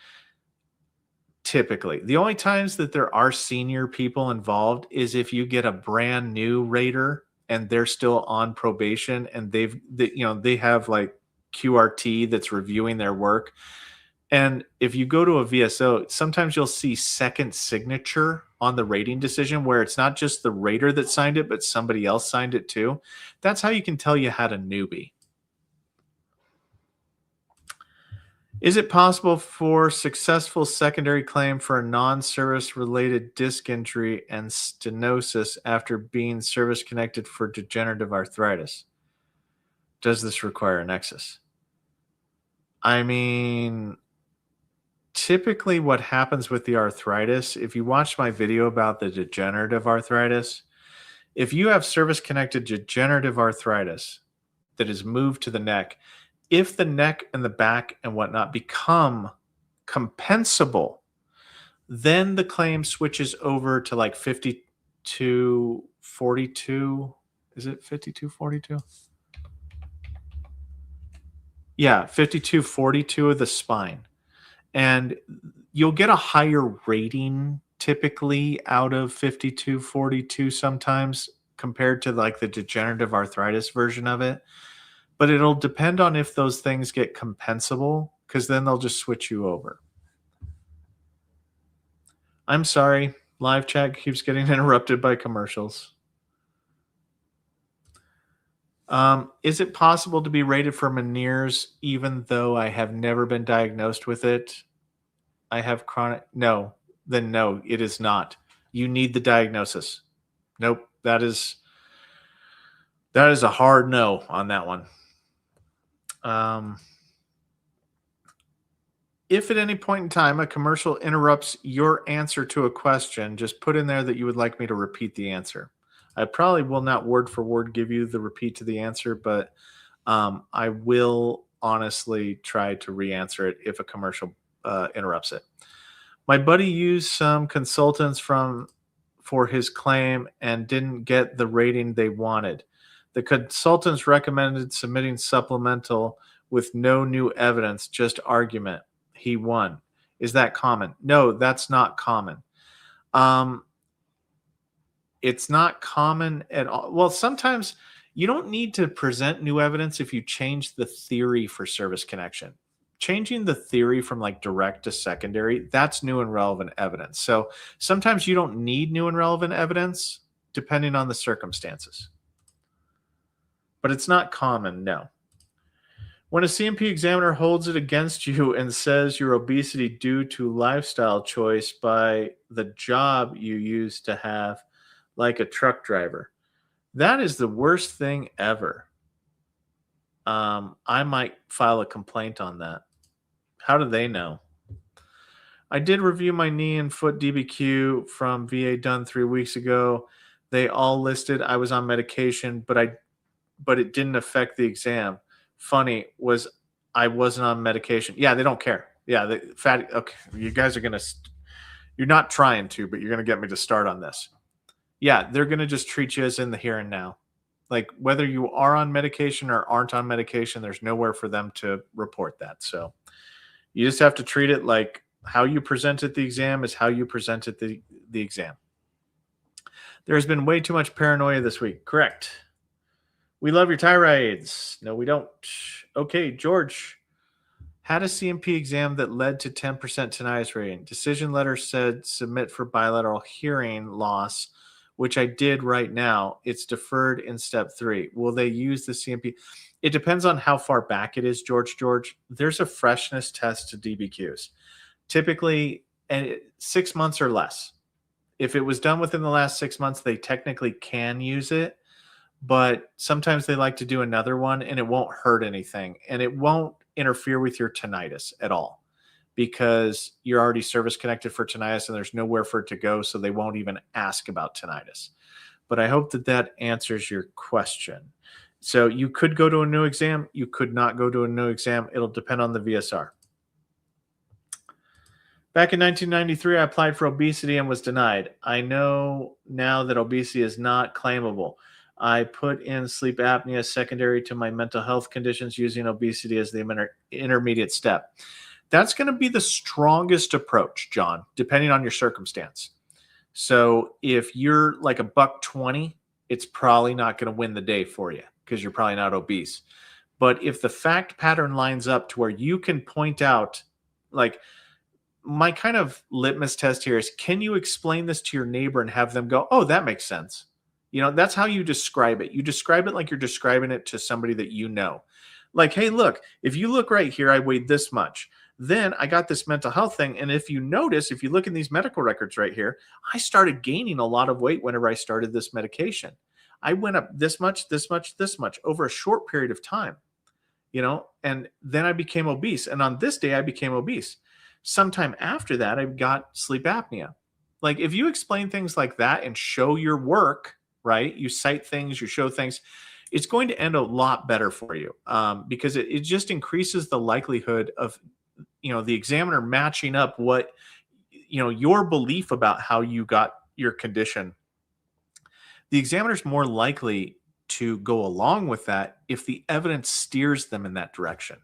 typically. The only times that there are senior people involved is if you get a brand new rater and they're still on probation and they have like QRT that's reviewing their work. And if you go to a VSO, sometimes you'll see second signature on the rating decision where it's not just the rater that signed it, but somebody else signed it too. That's how you can tell you had a newbie. Is it possible for successful secondary claim for a non-service related disc injury and stenosis after being service connected for degenerative arthritis? Does this require a nexus? I mean, typically what happens with the arthritis, if you watch my video about the degenerative arthritis, if you have service-connected degenerative arthritis that is moved to the neck, if the neck and the back and whatnot become compensable, then the claim switches over to like 5242. Is it 5242? Yeah, 5242 of the spine. And you'll get a higher rating typically out of 5242 sometimes compared to like the degenerative arthritis version of it. But it'll depend on if those things get compensable, because then they'll just switch you over. I'm sorry. Live chat keeps getting interrupted by commercials. Is it possible to be rated for Meniere's even though I have never been diagnosed with it? I have chronic. No, then no, it is not. You need the diagnosis. Nope. That is a hard no on that one. If at any point in time a commercial interrupts your answer to a question, just put in there that you would like me to repeat the answer. I probably will not word for word give you the repeat to the answer, but I will honestly try to re-answer it if a commercial interrupts it. My buddy used some consultants for his claim and didn't get the rating they wanted. The consultants recommended submitting supplemental with no new evidence, just argument. He won. Is that common? No, that's not common. It's not common at all. Well, sometimes you don't need to present new evidence if you change the theory for service connection. Changing the theory from like direct to secondary, that's new and relevant evidence. So sometimes you don't need new and relevant evidence depending on the circumstances. But it's not common, no. When a CMP examiner holds it against you and says your obesity due to lifestyle choice by the job you used to have, like a truck driver, that is the worst thing ever. I might file a complaint on that. How do they know? I did review my knee and foot DBQ from VA done 3 weeks ago. They all listed I was on medication, but it didn't affect the exam. Funny was I wasn't on medication. Yeah, they don't care. Yeah, okay, you guys are you're not trying to, but you're gonna get me to start on this. Yeah, they're gonna just treat you as in the here and now. Like whether you are on medication or aren't on medication, there's nowhere for them to report that. So you just have to treat it like how you presented the exam is how you presented the exam. There's been way too much paranoia this week. Correct. We love your tirades. No, we don't. Okay, George. Had a CMP exam that led to 10% tinnitus rating. Decision letter said submit for bilateral hearing loss, which I did right now. It's deferred in step 3. Will they use the CMP? It depends on how far back it is, George. There's a freshness test to DBQs. Typically, 6 months or less. If it was done within the last 6 months, they technically can use it, but sometimes they like to do another one and it won't hurt anything. And it won't interfere with your tinnitus at all because you're already service connected for tinnitus and there's nowhere for it to go. So they won't even ask about tinnitus. But I hope that that answers your question. So you could go to a new exam. You could not go to a new exam. It'll depend on the VSR. Back in 1993, I applied for obesity and was denied. I know now that obesity is not claimable. I put in sleep apnea secondary to my mental health conditions using obesity as the intermediate step. That's going to be the strongest approach, John, depending on your circumstance. So if you're like a $120, it's probably not going to win the day for you because you're probably not obese. But if the fact pattern lines up to where you can point out, like, my kind of litmus test here is, can you explain this to your neighbor and have them go, oh, that makes sense? You know, that's how you describe it. You describe it like you're describing it to somebody that you know. Like, hey, look, if you look right here, I weighed this much. Then I got this mental health thing. And if you notice, if you look in these medical records right here, I started gaining a lot of weight whenever I started this medication. I went up this much, this much, this much over a short period of time, you know, and then I became obese. And on this day, I became obese. Sometime after that, I got sleep apnea. Like, if you explain things like that and show your work, right? You cite things, you show things, it's going to end a lot better for you because it just increases the likelihood of, you know, the examiner matching up what, you know, your belief about how you got your condition. The examiner's more likely to go along with that if the evidence steers them in that direction.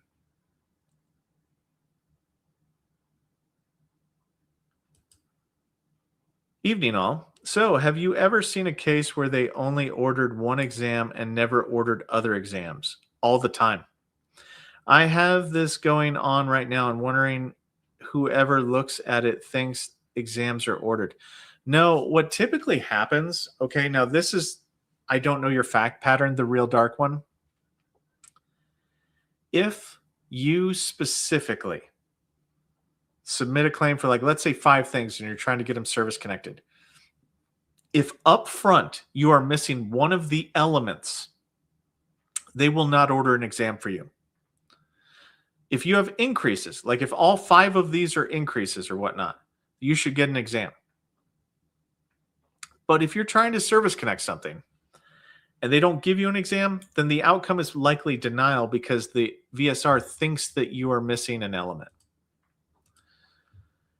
Evening all. So have you ever seen a case where they only ordered one exam and never ordered other exams? All the time. I have this going on right now and wondering whoever looks at it thinks exams are ordered. No, what typically happens, okay, now this is, I don't know your fact pattern, the real dark one. If you specifically submit a claim for, like, let's say 5 things and you're trying to get them service connected. If up front you are missing one of the elements, they will not order an exam for you. If you have increases, like if all 5 of these are increases or whatnot, you should get an exam. But if you're trying to service connect something and they don't give you an exam, then the outcome is likely denial because the VSR thinks that you are missing an element.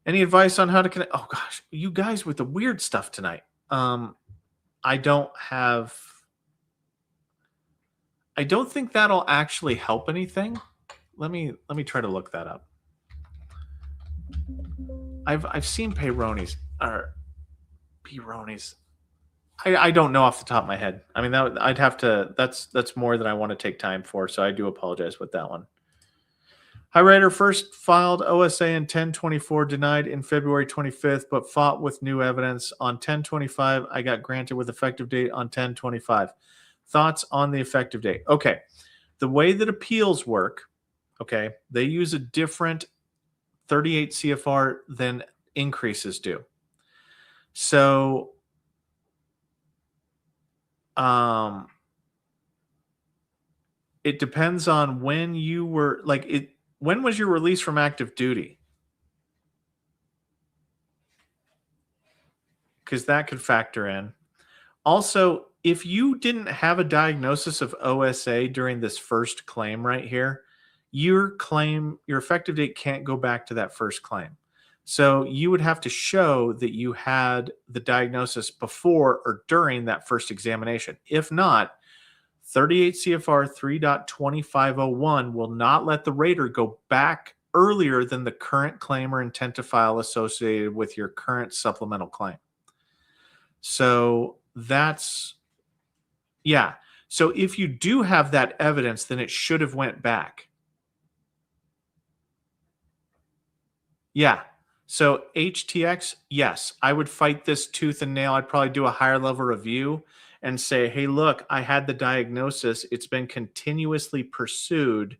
Any advice on how to connect? Oh gosh, you guys with the weird stuff tonight. I don't think that'll actually help anything. Let me try to look that up. I've seen Peyronie's or Peyronie's. I don't know off the top of my head. I mean, that I'd have to. That's more than I want to take time for. So I do apologize with that one. Hi, writer. First filed OSA in 1024, denied in February 25th, but fought with new evidence on 1025. I got granted with effective date on 1025. Thoughts on the effective date? Okay, the way that appeals work, okay, they use a different 38 CFR than increases do. So, it depends on when you were when was your release from active duty? Because that could factor in. Also, if you didn't have a diagnosis of OSA during this first claim right here, your effective date can't go back to that first claim. So you would have to show that you had the diagnosis before or during that first examination. If not, 38 CFR 3.2501 will not let the rater go back earlier than the current claim or intent to file associated with your current supplemental claim. So that's, yeah. So if you do have that evidence, then it should have went back. Yeah. So HTX, yes, I would fight this tooth and nail. I'd probably do a higher level review and say, hey, look, I had the diagnosis. It's been continuously pursued.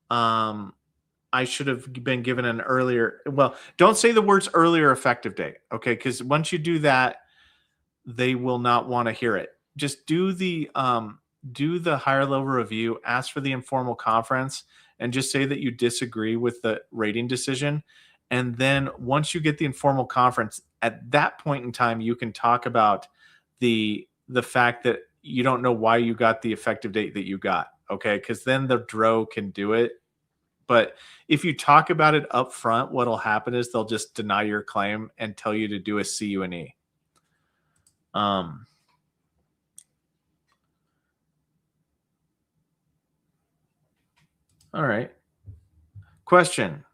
I should have been given an earlier, well, don't say the words earlier effective date, okay? Because once you do that, they will not want to hear it. Just do the higher level review, ask for the informal conference, and just say that you disagree with the rating decision. And then once you get the informal conference, at that point in time, you can talk about the fact that you don't know why you got the effective date that you got, okay? Because then the DRO can do it. But if you talk about it up front, what'll happen is they'll just deny your claim and tell you to do a CUNE. All right. Question.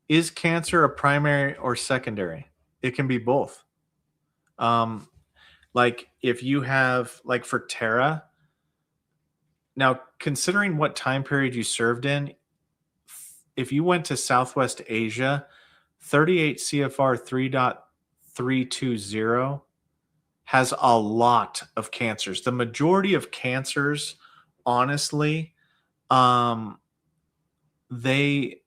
Is cancer a primary or secondary? It can be both. Like if you have, like for TERA, now considering what time period you served in, if you went to Southwest Asia, 38 CFR 3.320 has a lot of cancers. The majority of cancers, honestly, they,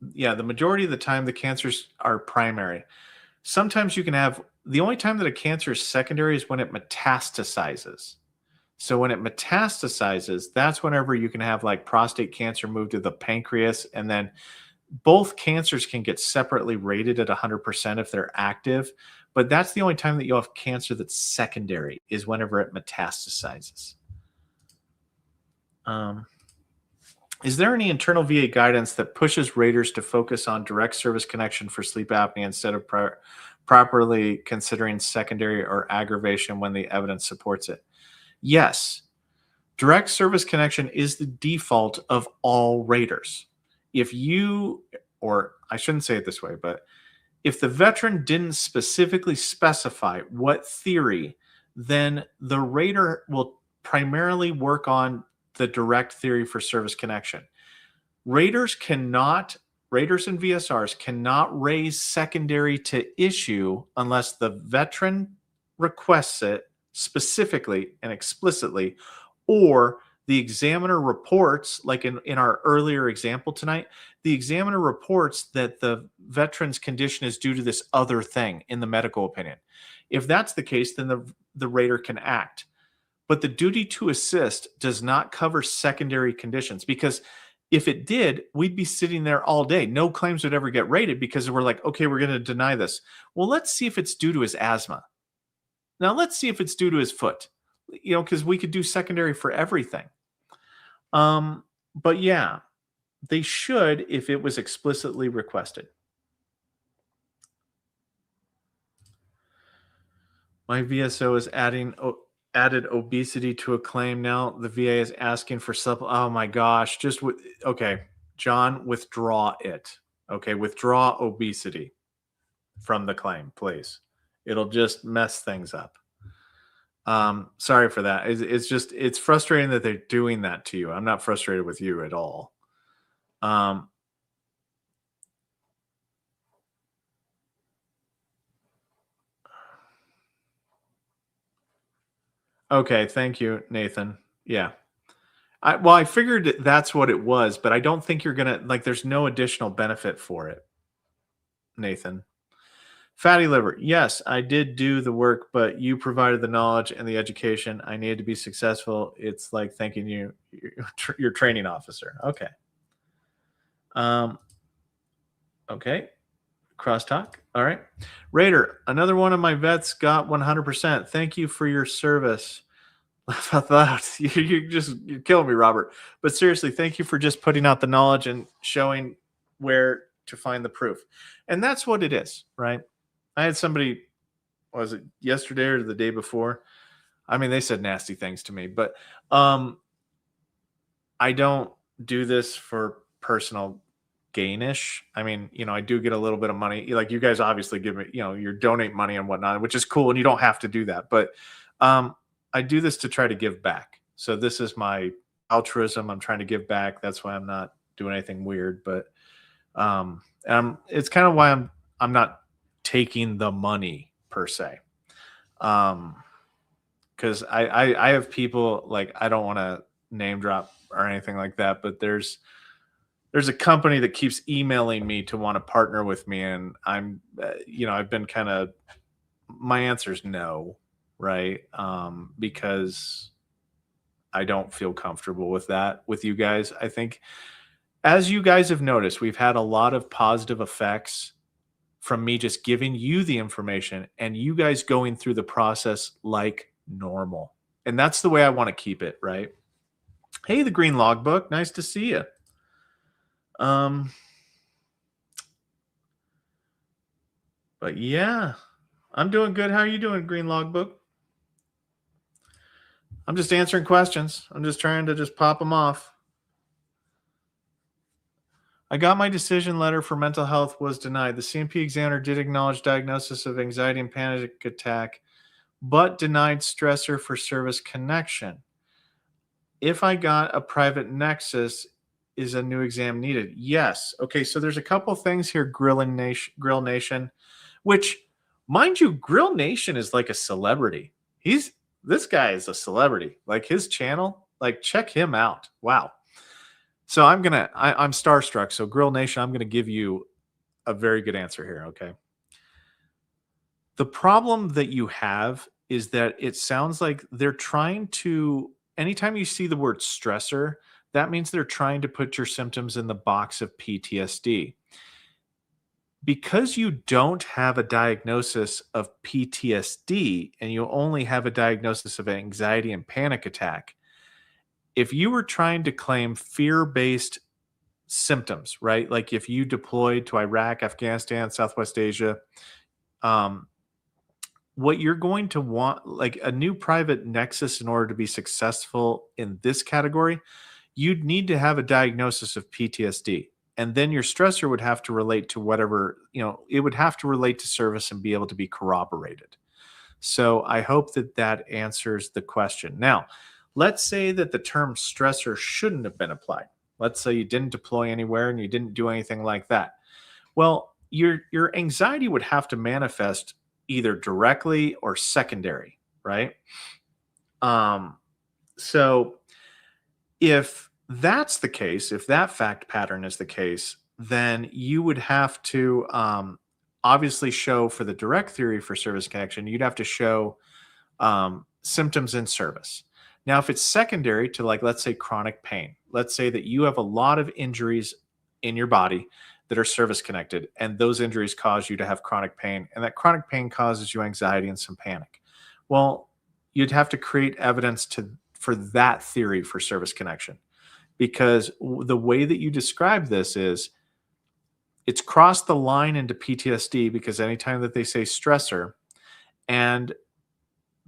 the majority of the time the cancers are primary. Sometimes you can have, the only time that a cancer is secondary is when it metastasizes. So when it metastasizes, that's whenever you can have like prostate cancer move to the pancreas, and then both cancers can get separately rated at 100% if they're active. But that's the only time that you'll have cancer that's secondary, is whenever it metastasizes. Is there any internal VA guidance that pushes raters to focus on direct service connection for sleep apnea instead of properly considering secondary or aggravation when the evidence supports it? Yes. Direct service connection is the default of all raters. If you, or I shouldn't say it this way, but if the veteran didn't specifically specify what theory, then the rater will primarily work on the direct theory for service connection. Raters and VSRs cannot raise secondary to issue unless the veteran requests it specifically and explicitly, or the examiner reports, like in our earlier example tonight, the examiner reports that the veteran's condition is due to this other thing in the medical opinion. If that's the case, then the rater can act. But the duty to assist does not cover secondary conditions, because if it did, we'd be sitting there all day. No claims would ever get rated because we're like, okay, we're going to deny this. Well, let's see if it's due to his asthma. Now let's see if it's due to his foot, because we could do secondary for everything. But yeah, they should if it was explicitly requested. My VSO is added obesity to a claim. Now the VA is asking for oh my gosh, okay, John, withdraw it. Okay, withdraw obesity from the claim, please. It'll just mess things up. Sorry for that. It's frustrating that they're doing that to you. I'm not frustrated with you at all. Okay, thank you, Nathan. Yeah. I figured that's what it was, but I don't think you're going to, like, there's no additional benefit for it, Nathan. Fatty liver. Yes, I did do the work, but you provided the knowledge and the education I needed to be successful. It's like thanking you, your training officer. Okay. Okay. Crosstalk. All right. Raider, another one of my vets got 100%. Thank you for your service. You're killing me, Robert. But seriously, thank you for just putting out the knowledge and showing where to find the proof. And that's what it is, right? I had somebody, was it yesterday or the day before? I mean, they said nasty things to me, but I don't do this for personal gainish. I mean, I do get a little bit of money. Like you guys obviously give me, you donate money and whatnot, which is cool. And you don't have to do that. But I do this to try to give back. So this is my altruism. I'm trying to give back. That's why I'm not doing anything weird. But it's kind of why I'm not taking the money per se. Because I have people, like, I don't want to name drop or anything like that, but there's a company that keeps emailing me to want to partner with me, and I'm I've been kind of, my answer is no, right? Because I don't feel comfortable with that with you guys. I think, as you guys have noticed, we've had a lot of positive effects from me just giving you the information and you guys going through the process like normal. And that's the way I want to keep it, right? Hey, the Green Logbook, nice to see you. But yeah, I'm doing good. How are you doing, Green Logbook? I'm just answering questions. I'm just trying to just pop them off. I got my decision letter for mental health was denied. The CMP examiner did acknowledge diagnosis of anxiety and panic attack, but denied stressor for service connection. If I got a private nexus, is a new exam needed? Yes. Okay, so there's a couple things here, Grill Nation, which, mind you, Grill Nation is like a celebrity. This guy is a celebrity. Like his channel, like check him out. Wow. So I'm starstruck. So Grill Nation, I'm gonna give you a very good answer here. Okay. The problem that you have is that it sounds like they're trying to, anytime you see the word stressor, that means they're trying to put your symptoms in the box of PTSD. Because you don't have a diagnosis of PTSD and you only have a diagnosis of anxiety and panic attack, if you were trying to claim fear-based symptoms, right? Like if you deployed to Iraq, Afghanistan, Southwest Asia, what you're going to want, like a new private nexus in order to be successful in this category, you'd need to have a diagnosis of PTSD. And then your stressor would have to relate to whatever, it would have to relate to service and be able to be corroborated. So I hope that answers the question. Now, let's say that the term stressor shouldn't have been applied. Let's say you didn't deploy anywhere and you didn't do anything like that. Well, your anxiety would have to manifest either directly or secondary, right? So if that's the case, if that fact pattern is the case, then you would have to obviously show, for the direct theory for service connection, you'd have to show symptoms in service. Now, if it's secondary to, like, let's say chronic pain, let's say that you have a lot of injuries in your body that are service connected, and those injuries cause you to have chronic pain, and that chronic pain causes you anxiety and some panic. Well, you'd have to create evidence for that theory for service connection, because the way that you describe this is it's crossed the line into PTSD, because anytime that they say stressor, and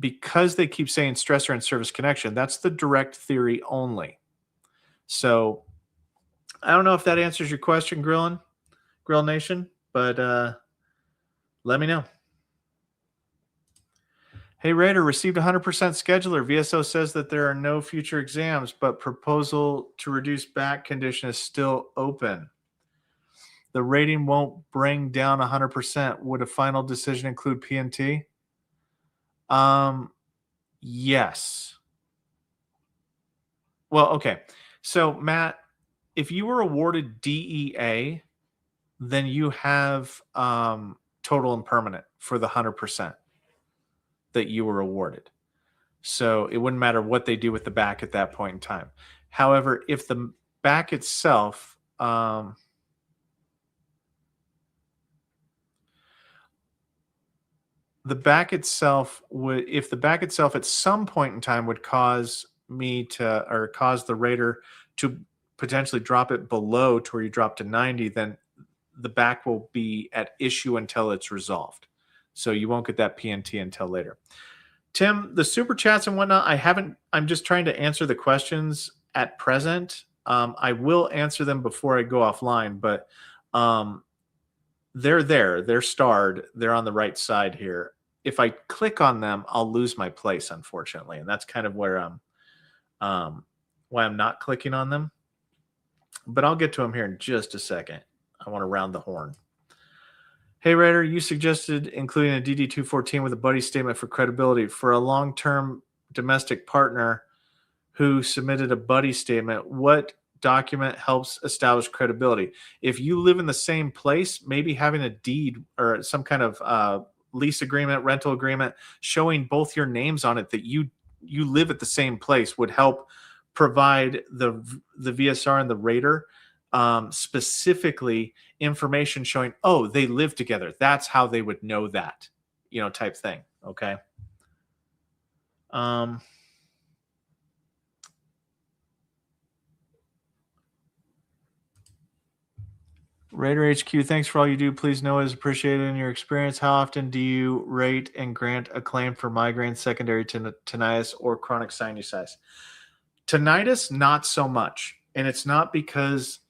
because they keep saying stressor and service connection, that's the direct theory only. So I don't know if that answers your question, Grill Nation, but let me know. Hey, Raider, received 100% scheduler. VSO says that there are no future exams, but proposal to reduce back condition is still open. The rating won't bring down 100%. Would a final decision include PNT? Yes. Well, okay. So, Matt, if you were awarded DEA, then you have total and permanent for the 100% that you were awarded. So it wouldn't matter what they do with the back at that point in time. However, if the back itself, if the back itself at some point in time would cause the rater to potentially drop it below to where you drop to 90, then the back will be at issue until it's resolved. So you won't get that PNT until later. Tim, the super chats and whatnot, I'm just trying to answer the questions at present. I will answer them before I go offline, but they're there. They're starred. They're on the right side here. If I click on them, I'll lose my place, unfortunately, and that's kind of where why I'm not clicking on them. But I'll get to them here in just a second. I want to round the horn. Hey, Ryder, you suggested including a DD-214 with a buddy statement for credibility for a long-term domestic partner who submitted a buddy statement. What document helps establish credibility? If you live in the same place, maybe having a deed or some kind of lease agreement, rental agreement, showing both your names on it that you live at the same place would help provide the VSR and the rater specifically information showing, oh, they live together. That's how they would know that, type thing. Okay. Raider HQ, thanks for all you do. Please know it is appreciated in your experience. How often do you rate and grant a claim for migraine secondary to tinnitus or chronic sinusitis? Tinnitus, not so much. And it's not because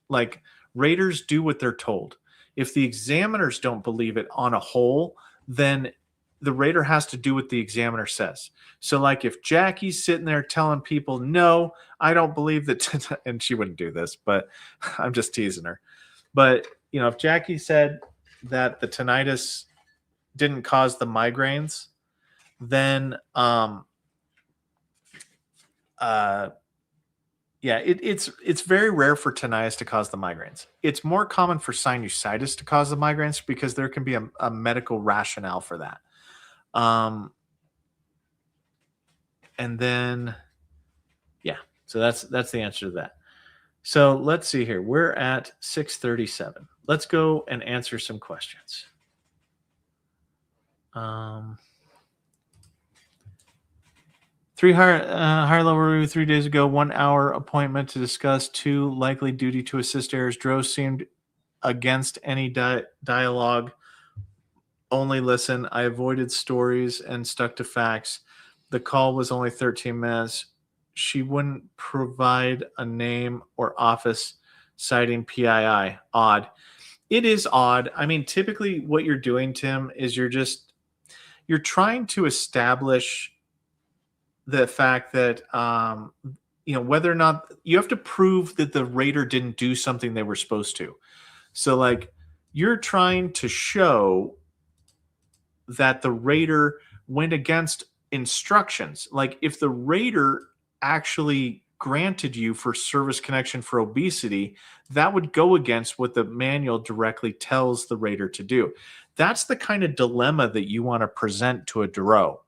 raters do what they're told. If the examiners don't believe it on a whole, then the rater has to do what the examiner says. So if Jackie's sitting there telling people, no, I don't believe that, and she wouldn't do this, but I'm just teasing her. But, if Jackie said that the tinnitus didn't cause the migraines, then, it's very rare for tinnitus to cause the migraines. It's more common for sinusitis to cause the migraines because there can be a medical rationale for that. And then, so that's the answer to that. So let's see here. We're at 6:37. Let's go and answer some questions. Three higher level review 3 days ago, 1 hour appointment to discuss 2 likely duty to assist errors. Droz seemed against any dialogue. Only listen. I avoided stories and stuck to facts. The call was only 13 minutes. She wouldn't provide a name or office citing PII. Odd. It is odd. I mean, typically what you're doing, Tim, is you're trying to establish the fact that, whether or not you have to prove that the rater didn't do something they were supposed to. So you're trying to show that the rater went against instructions. If the rater actually granted you for service connection for obesity, that would go against what the manual directly tells the rater to do. That's the kind of dilemma that you want to present to a DRO,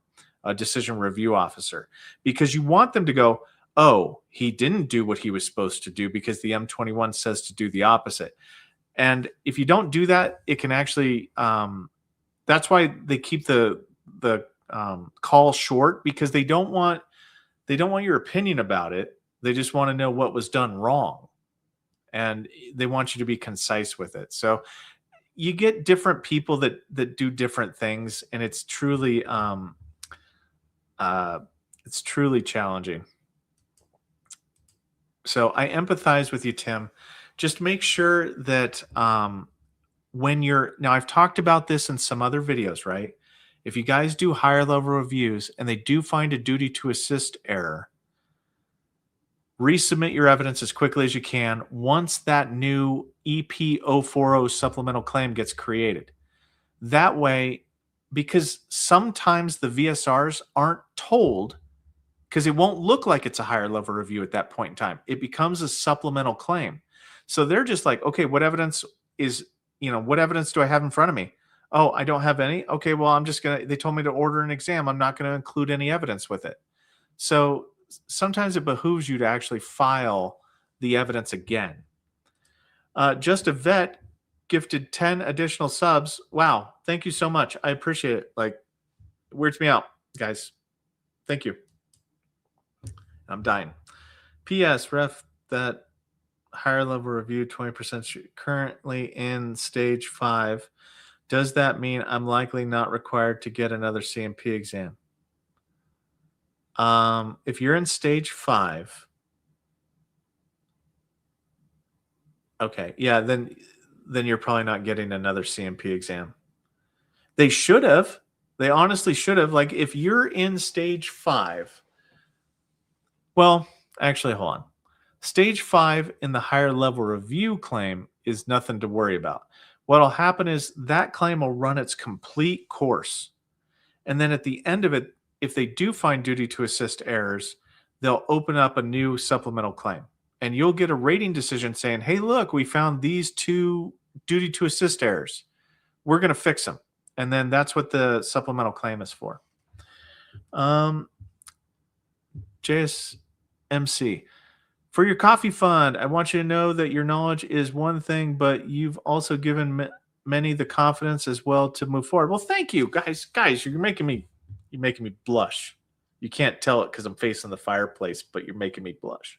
a decision review officer, because you want them to go, oh, he didn't do what he was supposed to do because the M21 says to do the opposite. And if you don't do that, it can actually, that's why they keep the call short, because they don't want your opinion about it. They just want to know what was done wrong, and they want you to be concise with it. So you get different people that do different things, and it's truly challenging. So I empathize with you, Tim. Just make sure that now I've talked about this in some other videos, right? If you guys do higher level reviews and they do find a duty to assist error, resubmit your evidence as quickly as you can once that new EP040 supplemental claim gets created. That way, because sometimes the VSRs aren't told, because it won't look like it's a higher level review at that point in time. It becomes a supplemental claim. So they're just like, okay, what evidence do I have in front of me? Oh, I don't have any. Okay, well, they told me to order an exam. I'm not going to include any evidence with it. So sometimes it behooves you to actually file the evidence again. Just a Vet gifted 10 additional subs. Wow. Thank you so much. I appreciate it. Weirds me out, guys. Thank you. I'm dying. P.S. Ref, that higher level review 20% currently in stage 5. Does that mean I'm likely not required to get another CMP exam? If you're in stage 5, Okay. Yeah, then you're probably not getting another CMP exam. They should have. They honestly should have. Like if you're in stage 5, well, actually, hold on. Stage 5 in the higher level review claim is nothing to worry about. What'll happen is that claim will run its complete course. And then at the end of it, if they do find duty to assist errors, they'll open up a new supplemental claim. And you'll get a rating decision saying, hey, look, we found these 2 duty to assist errors. We're going to fix them. And then that's what the supplemental claim is for. JSMC. For your coffee fund, I want you to know that your knowledge is one thing, but you've also given many the confidence as well to move forward. Well, thank you, guys. Guys, you're making me blush. You can't tell it because I'm facing the fireplace, but you're making me blush.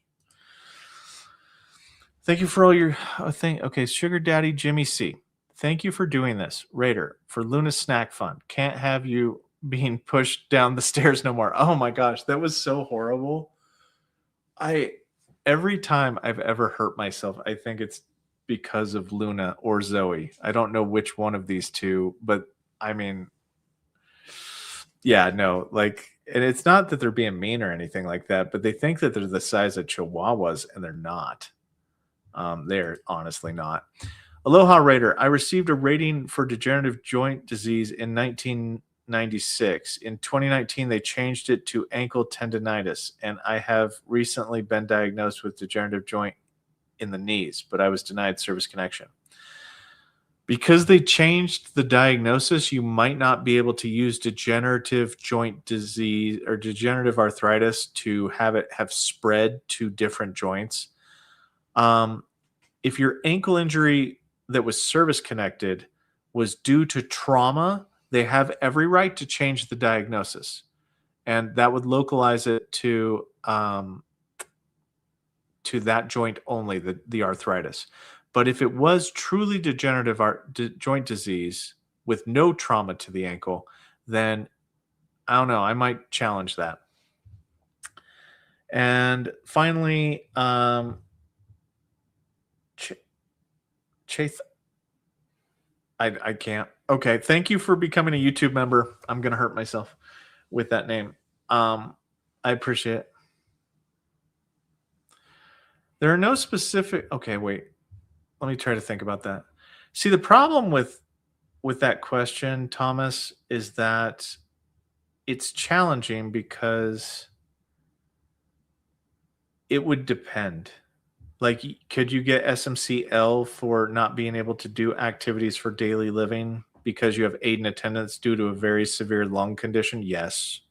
Thank you for all your thing. Okay, Sugar Daddy Jimmy C. Thank you for doing this. Raider, for Luna's snack fund. Can't have you being pushed down the stairs no more. Oh my gosh, that was so horrible. Every time I've ever hurt myself, I think it's because of Luna or Zoe. I don't know which one of these two, but I mean, yeah, no, like, and it's not that they're being mean or anything like that, but they think that they're the size of chihuahuas, and they're not. They're honestly not. Aloha Raider, I received a rating for degenerative joint disease in 1996. In 2019, they changed it to ankle tendinitis, and I have recently been diagnosed with degenerative joint in the knees, but I was denied service connection. Because they changed the diagnosis, you might not be able to use degenerative joint disease or degenerative arthritis to have it have spread to different joints. If your ankle injury that was service connected was due to trauma, they have every right to change the diagnosis, and that would localize it to that joint only, the arthritis. But if it was truly degenerative joint disease with no trauma to the ankle, then I don't know, I might challenge that. And finally, Chase, I can't. Okay, thank you for becoming a YouTube member. I'm gonna hurt myself with that name. I appreciate it. There are no specific. Okay, wait. Let me try to think about that. See, the problem with that question, Thomas, is that it's challenging because it would depend. Like, could you get SMCL for not being able to do activities for daily living because you have aid in attendance due to a very severe lung condition? Yes.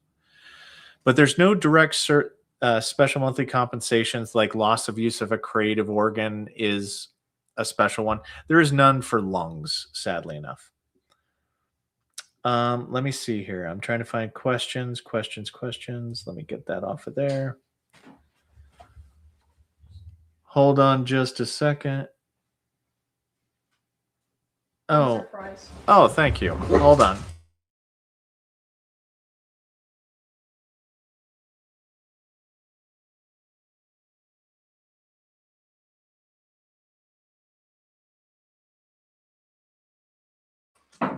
But there's no direct special monthly compensations, like loss of use of a creative organ is a special one. There is none for lungs, sadly enough. Let me see here. I'm trying to find questions. Let me get that off of there. Hold on just a second. Oh, thank you. Hold on.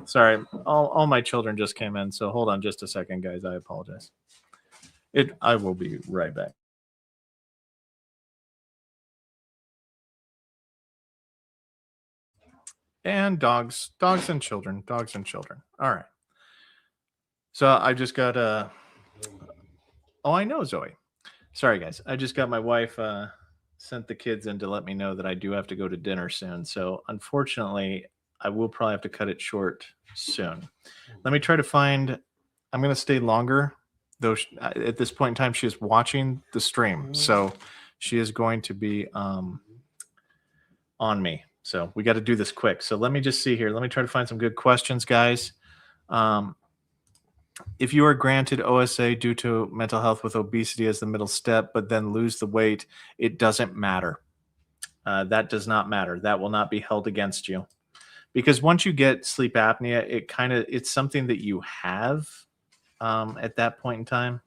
Sorry, all my children just came in, so hold on just a second, guys. I apologize. I will be right back. And dogs and children. All right. So I just got oh, I know Zoe. Sorry, guys. I just got my wife sent the kids in to let me know that I do have to go to dinner soon. So unfortunately, I will probably have to cut it short soon. Let me try to find. I'm going to stay longer, though. At this point in time, she is watching the stream, so she is going to be on me. So we got to do this quick. So let me just see here. Let me try to find some good questions, guys. If you are granted OSA due to mental health with obesity as the middle step, but then lose the weight, it doesn't matter. That does not matter. That will not be held against you. Because once you get sleep apnea, it's something that you have at that point in time.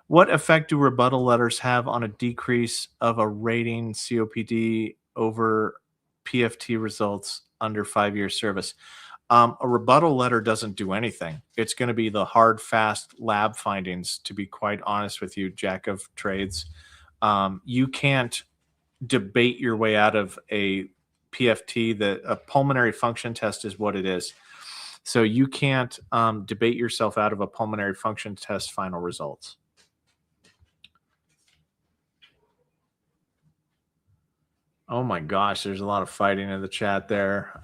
What effect do rebuttal letters have on a decrease of a rating COPD over PFT results under 5-year service. A rebuttal letter doesn't do anything. It's going to be the hard, fast lab findings, to be quite honest with you, jack of trades. You can't debate your way out of a PFT. A pulmonary function test is what it is. So you can't debate yourself out of a pulmonary function test final results. Oh my gosh, there's a lot of fighting in the chat there.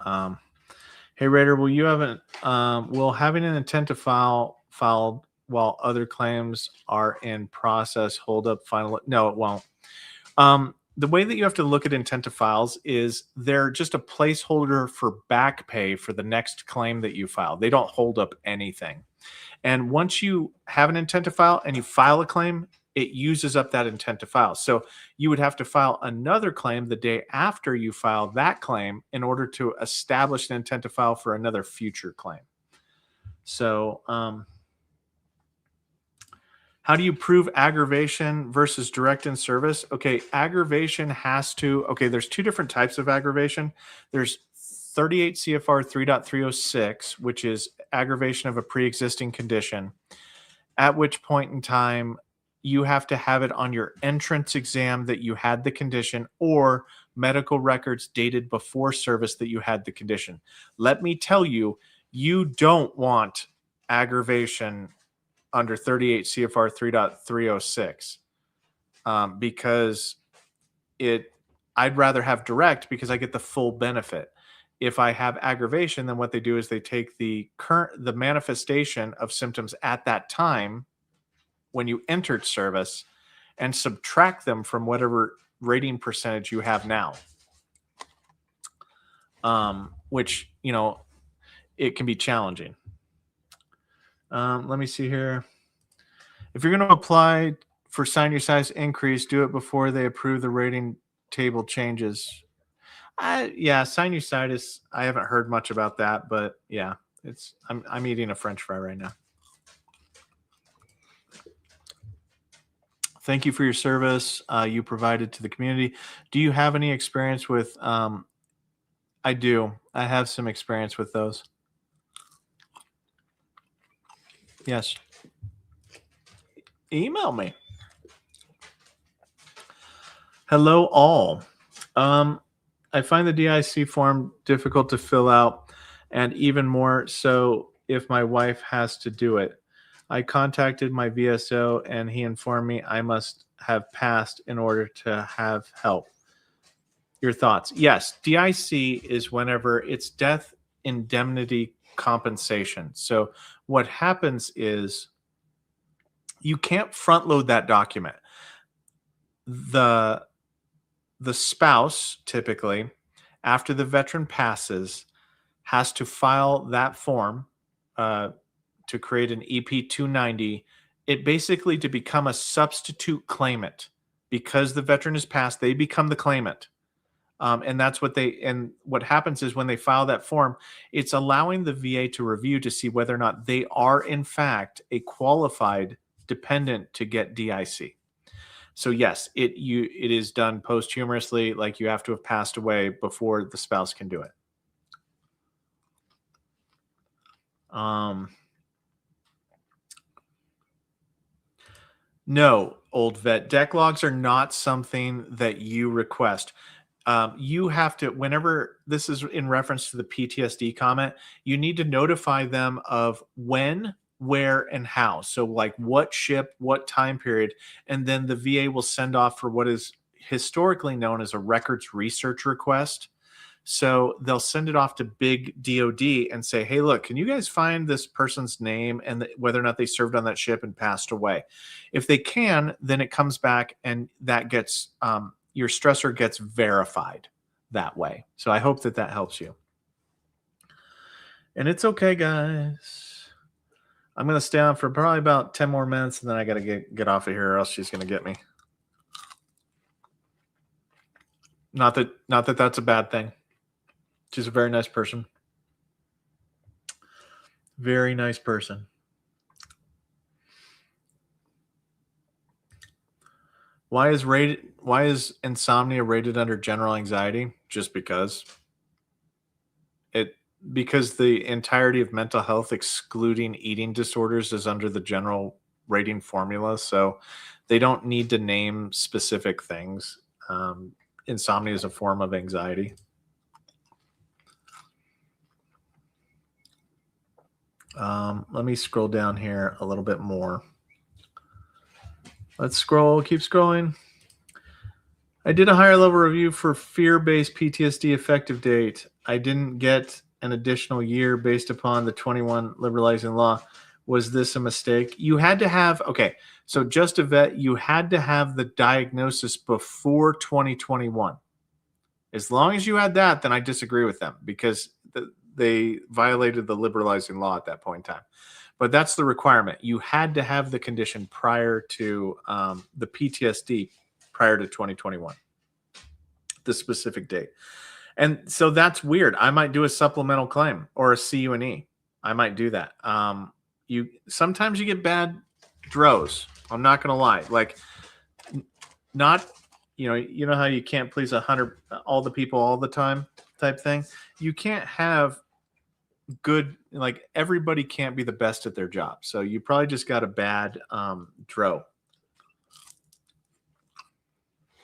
Hey Raider, will having an intent to file filed while other claims are in process hold up final? No, it won't. The way that you have to look at intent to files is they're just a placeholder for back pay for the next claim that you file. They don't hold up anything. And once you have an intent to file and you file a claim, it uses up that intent to file. So you would have to file another claim the day after you file that claim in order to establish an intent to file for another future claim. So, how do you prove aggravation versus direct in service? Okay, aggravation there's two different types of aggravation. There's 38 CFR 3.306, which is aggravation of a pre-existing condition, at which point in time you have to have it on your entrance exam that you had the condition or medical records dated before service that you had the condition. Let me tell you, you don't want aggravation under 38 CFR 3.306 because I'd rather have direct because I get the full benefit. If I have aggravation, then what they do is they take the manifestation of symptoms at that time when you entered service and subtract them from whatever rating percentage you have now. Which, it can be challenging. Let me see here. If you're going to apply for sinusitis increase, do it before they approve the rating table changes. Yeah, sinusitis. I haven't heard much about that, but yeah, I'm eating a French fry right now. Thank you for your service you provided to the community. Do you have any experience with? I do. I have some experience with those. Yes. Email me. Hello, all. I find the DIC form difficult to fill out, and even more so if my wife has to do it. I contacted my VSO, and he informed me I must have passed in order to have help. Your thoughts? Yes, DIC is whenever it's death indemnity compensation. So what happens is you can't front load that document. The spouse, typically, after the veteran passes, has to file that form to create an EP 290. It basically to become a substitute claimant. Because the veteran is passed, they become the claimant. And that's what happens is when they file that form, it's allowing the VA to review to see whether or not they are in fact a qualified dependent to get DIC. So yes, it is done posthumously, like you have to have passed away before the spouse can do it. No, old vet, deck logs are not something that you request. You have to, whenever this is in reference to the PTSD comment, you need to notify them of when, where, and how. So like what ship, what time period, and then the VA will send off for what is historically known as a records research request. So they'll send it off to big DOD and say, hey, look, can you guys find this person's name and whether or not they served on that ship and passed away? If they can, then it comes back and that gets, your stressor gets verified that way. So I hope that helps you. And it's okay, guys. I'm going to stay on for probably about 10 more minutes and then I got to get off of here or else she's going to get me. Not that that's a bad thing. She's a very nice person. Very nice person. Why is insomnia rated under general anxiety? Just because because the entirety of mental health excluding eating disorders is under the general rating formula, so they don't need to name specific things. Insomnia is a form of anxiety. Let me scroll down here a little bit more. Let's scroll, keep scrolling. I did a higher level review for fear-based PTSD effective date. I didn't get an additional year based upon the 21 liberalizing law. Was this a mistake? You had to have, okay, so just a vet, you had to have the diagnosis before 2021. As long as you had that, then I disagree with them because they violated the liberalizing law at that point in time. But that's the requirement. You had to have the condition prior to the PTSD prior to 2021, the specific date. And so that's weird. I might do a supplemental claim or a CUNE. I might do that. Sometimes you get bad DROs. I'm not going to lie. Like, not, you know how you can't please all the people all the time type thing. You can't have good, like, everybody can't be the best at their job. So you probably just got a bad DRO.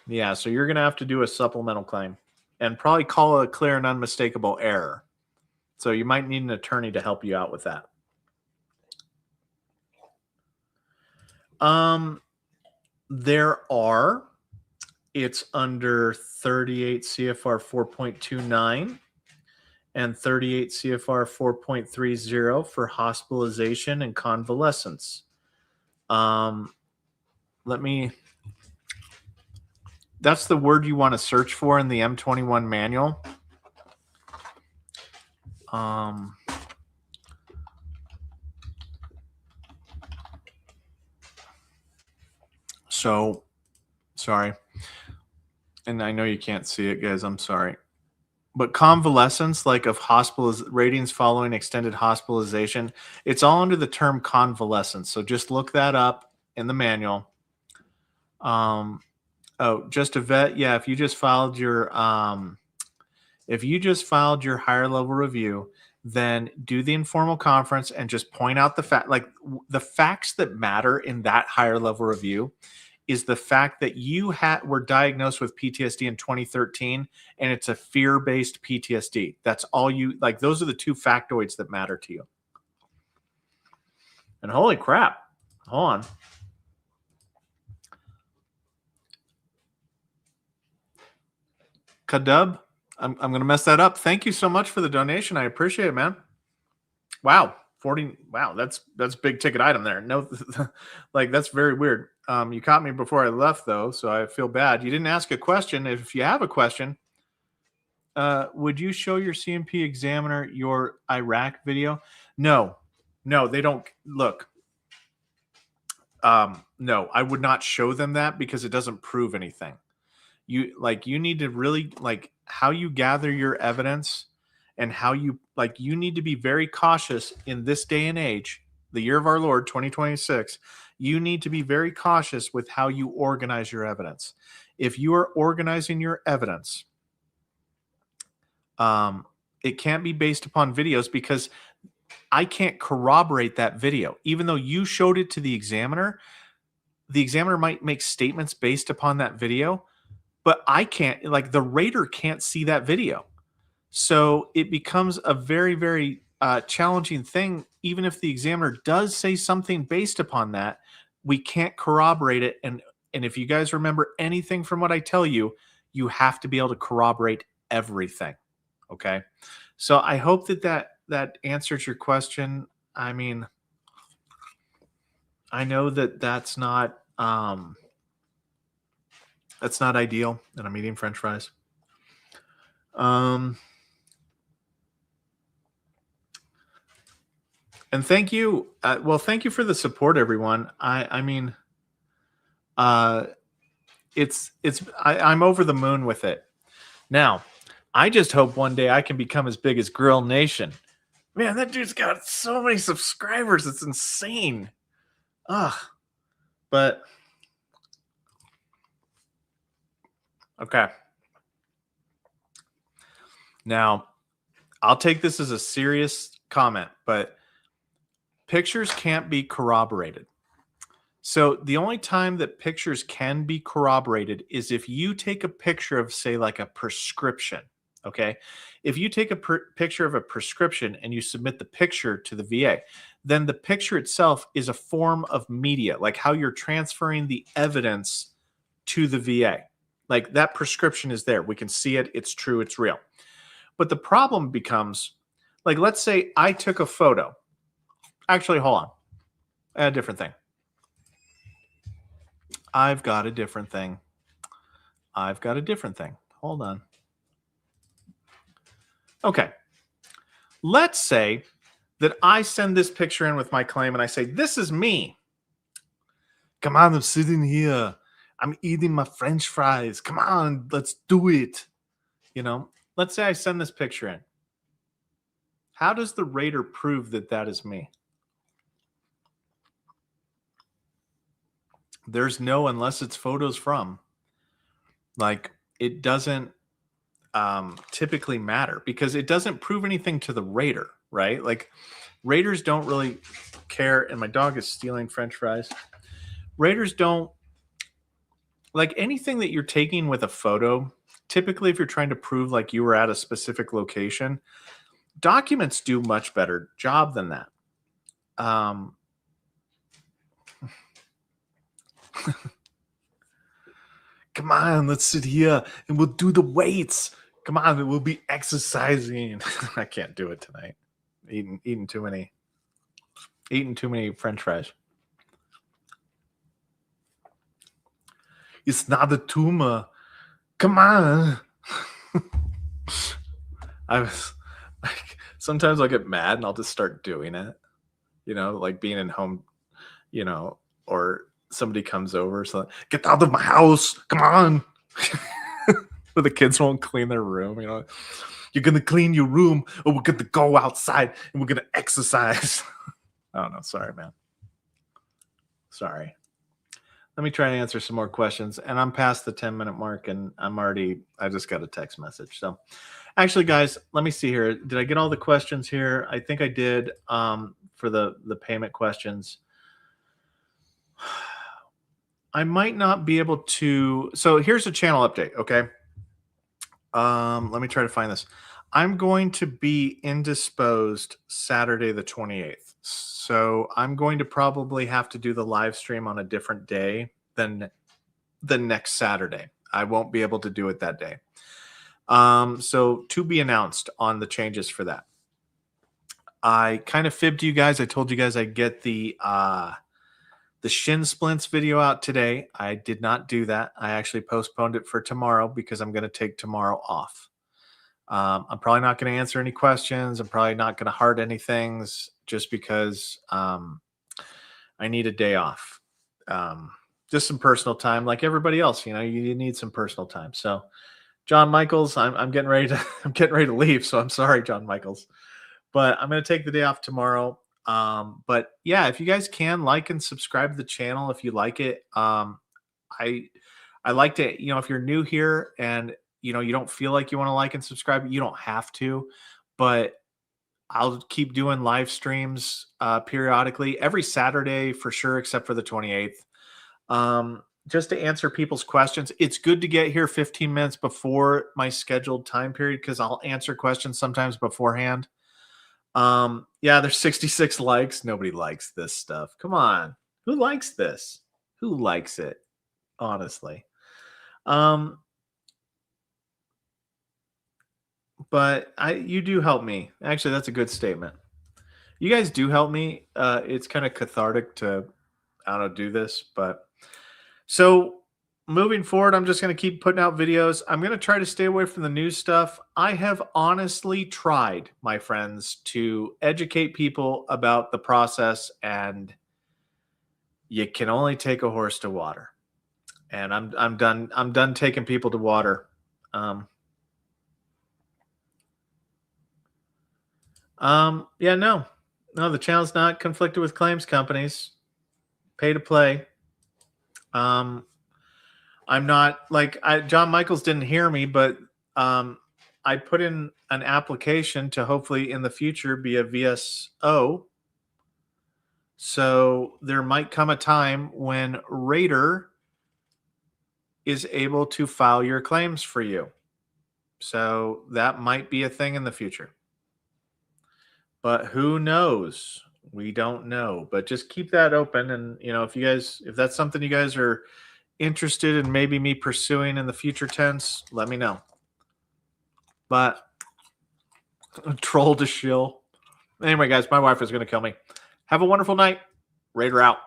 Yeah, so you're going to have to do a supplemental claim and probably call a clear and unmistakable error. So you might need an attorney to help you out with that. It's under 38 CFR 4.29 and 38 CFR 4.30 for hospitalization and convalescence. That's the word you want to search for in the M21 manual. So, sorry. And I know you can't see it, guys. I'm sorry. But convalescence, like of ratings following extended hospitalization, it's all under the term convalescence. So just look that up in the manual. Just a vet. Yeah, if you just filed your higher level review, then do the informal conference and just point out the the facts that matter in that higher level review is the fact that you were diagnosed with PTSD in 2013 and it's a fear-based PTSD. That's all those are the two factoids that matter to you. And holy crap, hold on. Kadub, I'm going to mess that up. Thank you so much for the donation. I appreciate it, man. Wow. 40. Wow. That's big ticket item there. No, that's very weird. You caught me before I left though. So I feel bad. You didn't ask a question. If you have a question, would you show your CMP examiner your Iraq video? No, they don't. Look, no, I would not show them that because it doesn't prove anything. You need to really how you gather your evidence and how you need to be very cautious in this day and age, the year of our Lord, 2026. You need to be very cautious with how you organize your evidence. If you are organizing your evidence, it can't be based upon videos because I can't corroborate that video. Even though you showed it to the examiner might make statements based upon that video, but I can't, the rater can't see that video. So it becomes a very, very challenging thing. Even if the examiner does say something based upon that, we can't corroborate it. And if you guys remember anything from what I tell you, you have to be able to corroborate everything. Okay. So I hope that answers your question. I mean, I know that's not ideal, and I'm eating French fries. And thank you. Thank you for the support, everyone. I'm over the moon with it. Now, I just hope one day I can become as big as Grill Nation. Man, that dude's got so many subscribers. It's insane. But Okay. Now, I'll take this as a serious comment, but pictures can't be corroborated. So the only time that pictures can be corroborated is if you take a picture of, say, like a prescription. Okay. If you take a picture of a prescription and you submit the picture to the VA, then the picture itself is a form of media, like how you're transferring the evidence to the VA. Like that prescription is there. We can see it. It's true. It's real. But the problem becomes, like, let's say I took a photo. Actually, hold on. A different thing. I've got a different thing. Hold on. Okay. Let's say that I send this picture in with my claim and I say, this is me. Come on, I'm sitting here. I'm eating my French fries. Come on, let's do it. You know, let's say I send this picture in. How does the rater prove that that is me? There's no, unless it's photos from. Like, it doesn't typically matter because it doesn't prove anything to the rater, right? Like, raters don't really care. And my dog is stealing French fries. Raters don't like anything that you're taking with a photo. Typically, if you're trying to prove like you were at a specific location, documents do much better job than that. Come on, let's sit here and we'll do the weights. Come on, we'll be exercising. I can't do it tonight. Eating too many French fries. It's not a tumor. Come on. I was like, sometimes I'll get mad and I'll just start doing it. You know, like being in home, you know, or somebody comes over, so get out of my house. Come on. But the kids won't clean their room, you know. You're gonna clean your room, or we're gonna go outside and we're gonna exercise. I don't know. Sorry, man. Sorry. Let me try to answer some more questions. And I'm past the 10-minute mark and I just got a text message. So actually, guys, let me see here. Did I get all the questions here? I think I did for the payment questions. I might not be able to. So here's a channel update. Okay. Let me try to find this. I'm going to be indisposed Saturday the 28th. So I'm going to probably have to do the live stream on a different day than the next Saturday. I won't be able to do it that day. So to be announced on the changes for that. I kind of fibbed you guys. I told you guys I'd get the shin splints video out today. I did not do that. I actually postponed it for tomorrow because I'm going to take tomorrow off. I'm probably not going to answer any questions. I'm probably not going to heart any things just because I need a day off. Just some personal time like everybody else. You know, you need some personal time. So John Michaels, I'm getting ready to I'm getting ready to leave. So I'm sorry, John Michaels. But I'm going to take the day off tomorrow. But yeah, if you guys can like and subscribe to the channel if you like it. I like to, you know, if you're new here and you know you don't feel like you want to like and subscribe, you don't have to, but I'll keep doing live streams periodically every Saturday for sure, except for the 28th. Just to answer people's questions. It's good to get here 15 minutes before my scheduled time period because I'll answer questions sometimes beforehand. Yeah, there's 66 likes. Nobody likes this stuff. Come on. Who likes this? Who likes it? Honestly. But you do help me. Actually, that's a good statement. You guys do help me. It's kind of cathartic to, I don't know, do this, but so moving forward, I'm just going to keep putting out videos. I'm going to try to stay away from the news stuff. I have honestly tried, my friends, to educate people about the process, and you can only take a horse to water. And I'm done taking people to water. Yeah, no, the channel's not conflicted with claims companies. Pay to play. I'm not like John Michaels didn't hear me, but I put in an application to hopefully in the future be a VSO. So there might come a time when Rater is able to file your claims for you. So that might be a thing in the future. But who knows? We don't know. But just keep that open. And, if that's something you guys are interested in maybe me pursuing in the future tense, let me know. But troll to shill. Anyway, guys, my wife is going to kill me. Have a wonderful night. Raider out.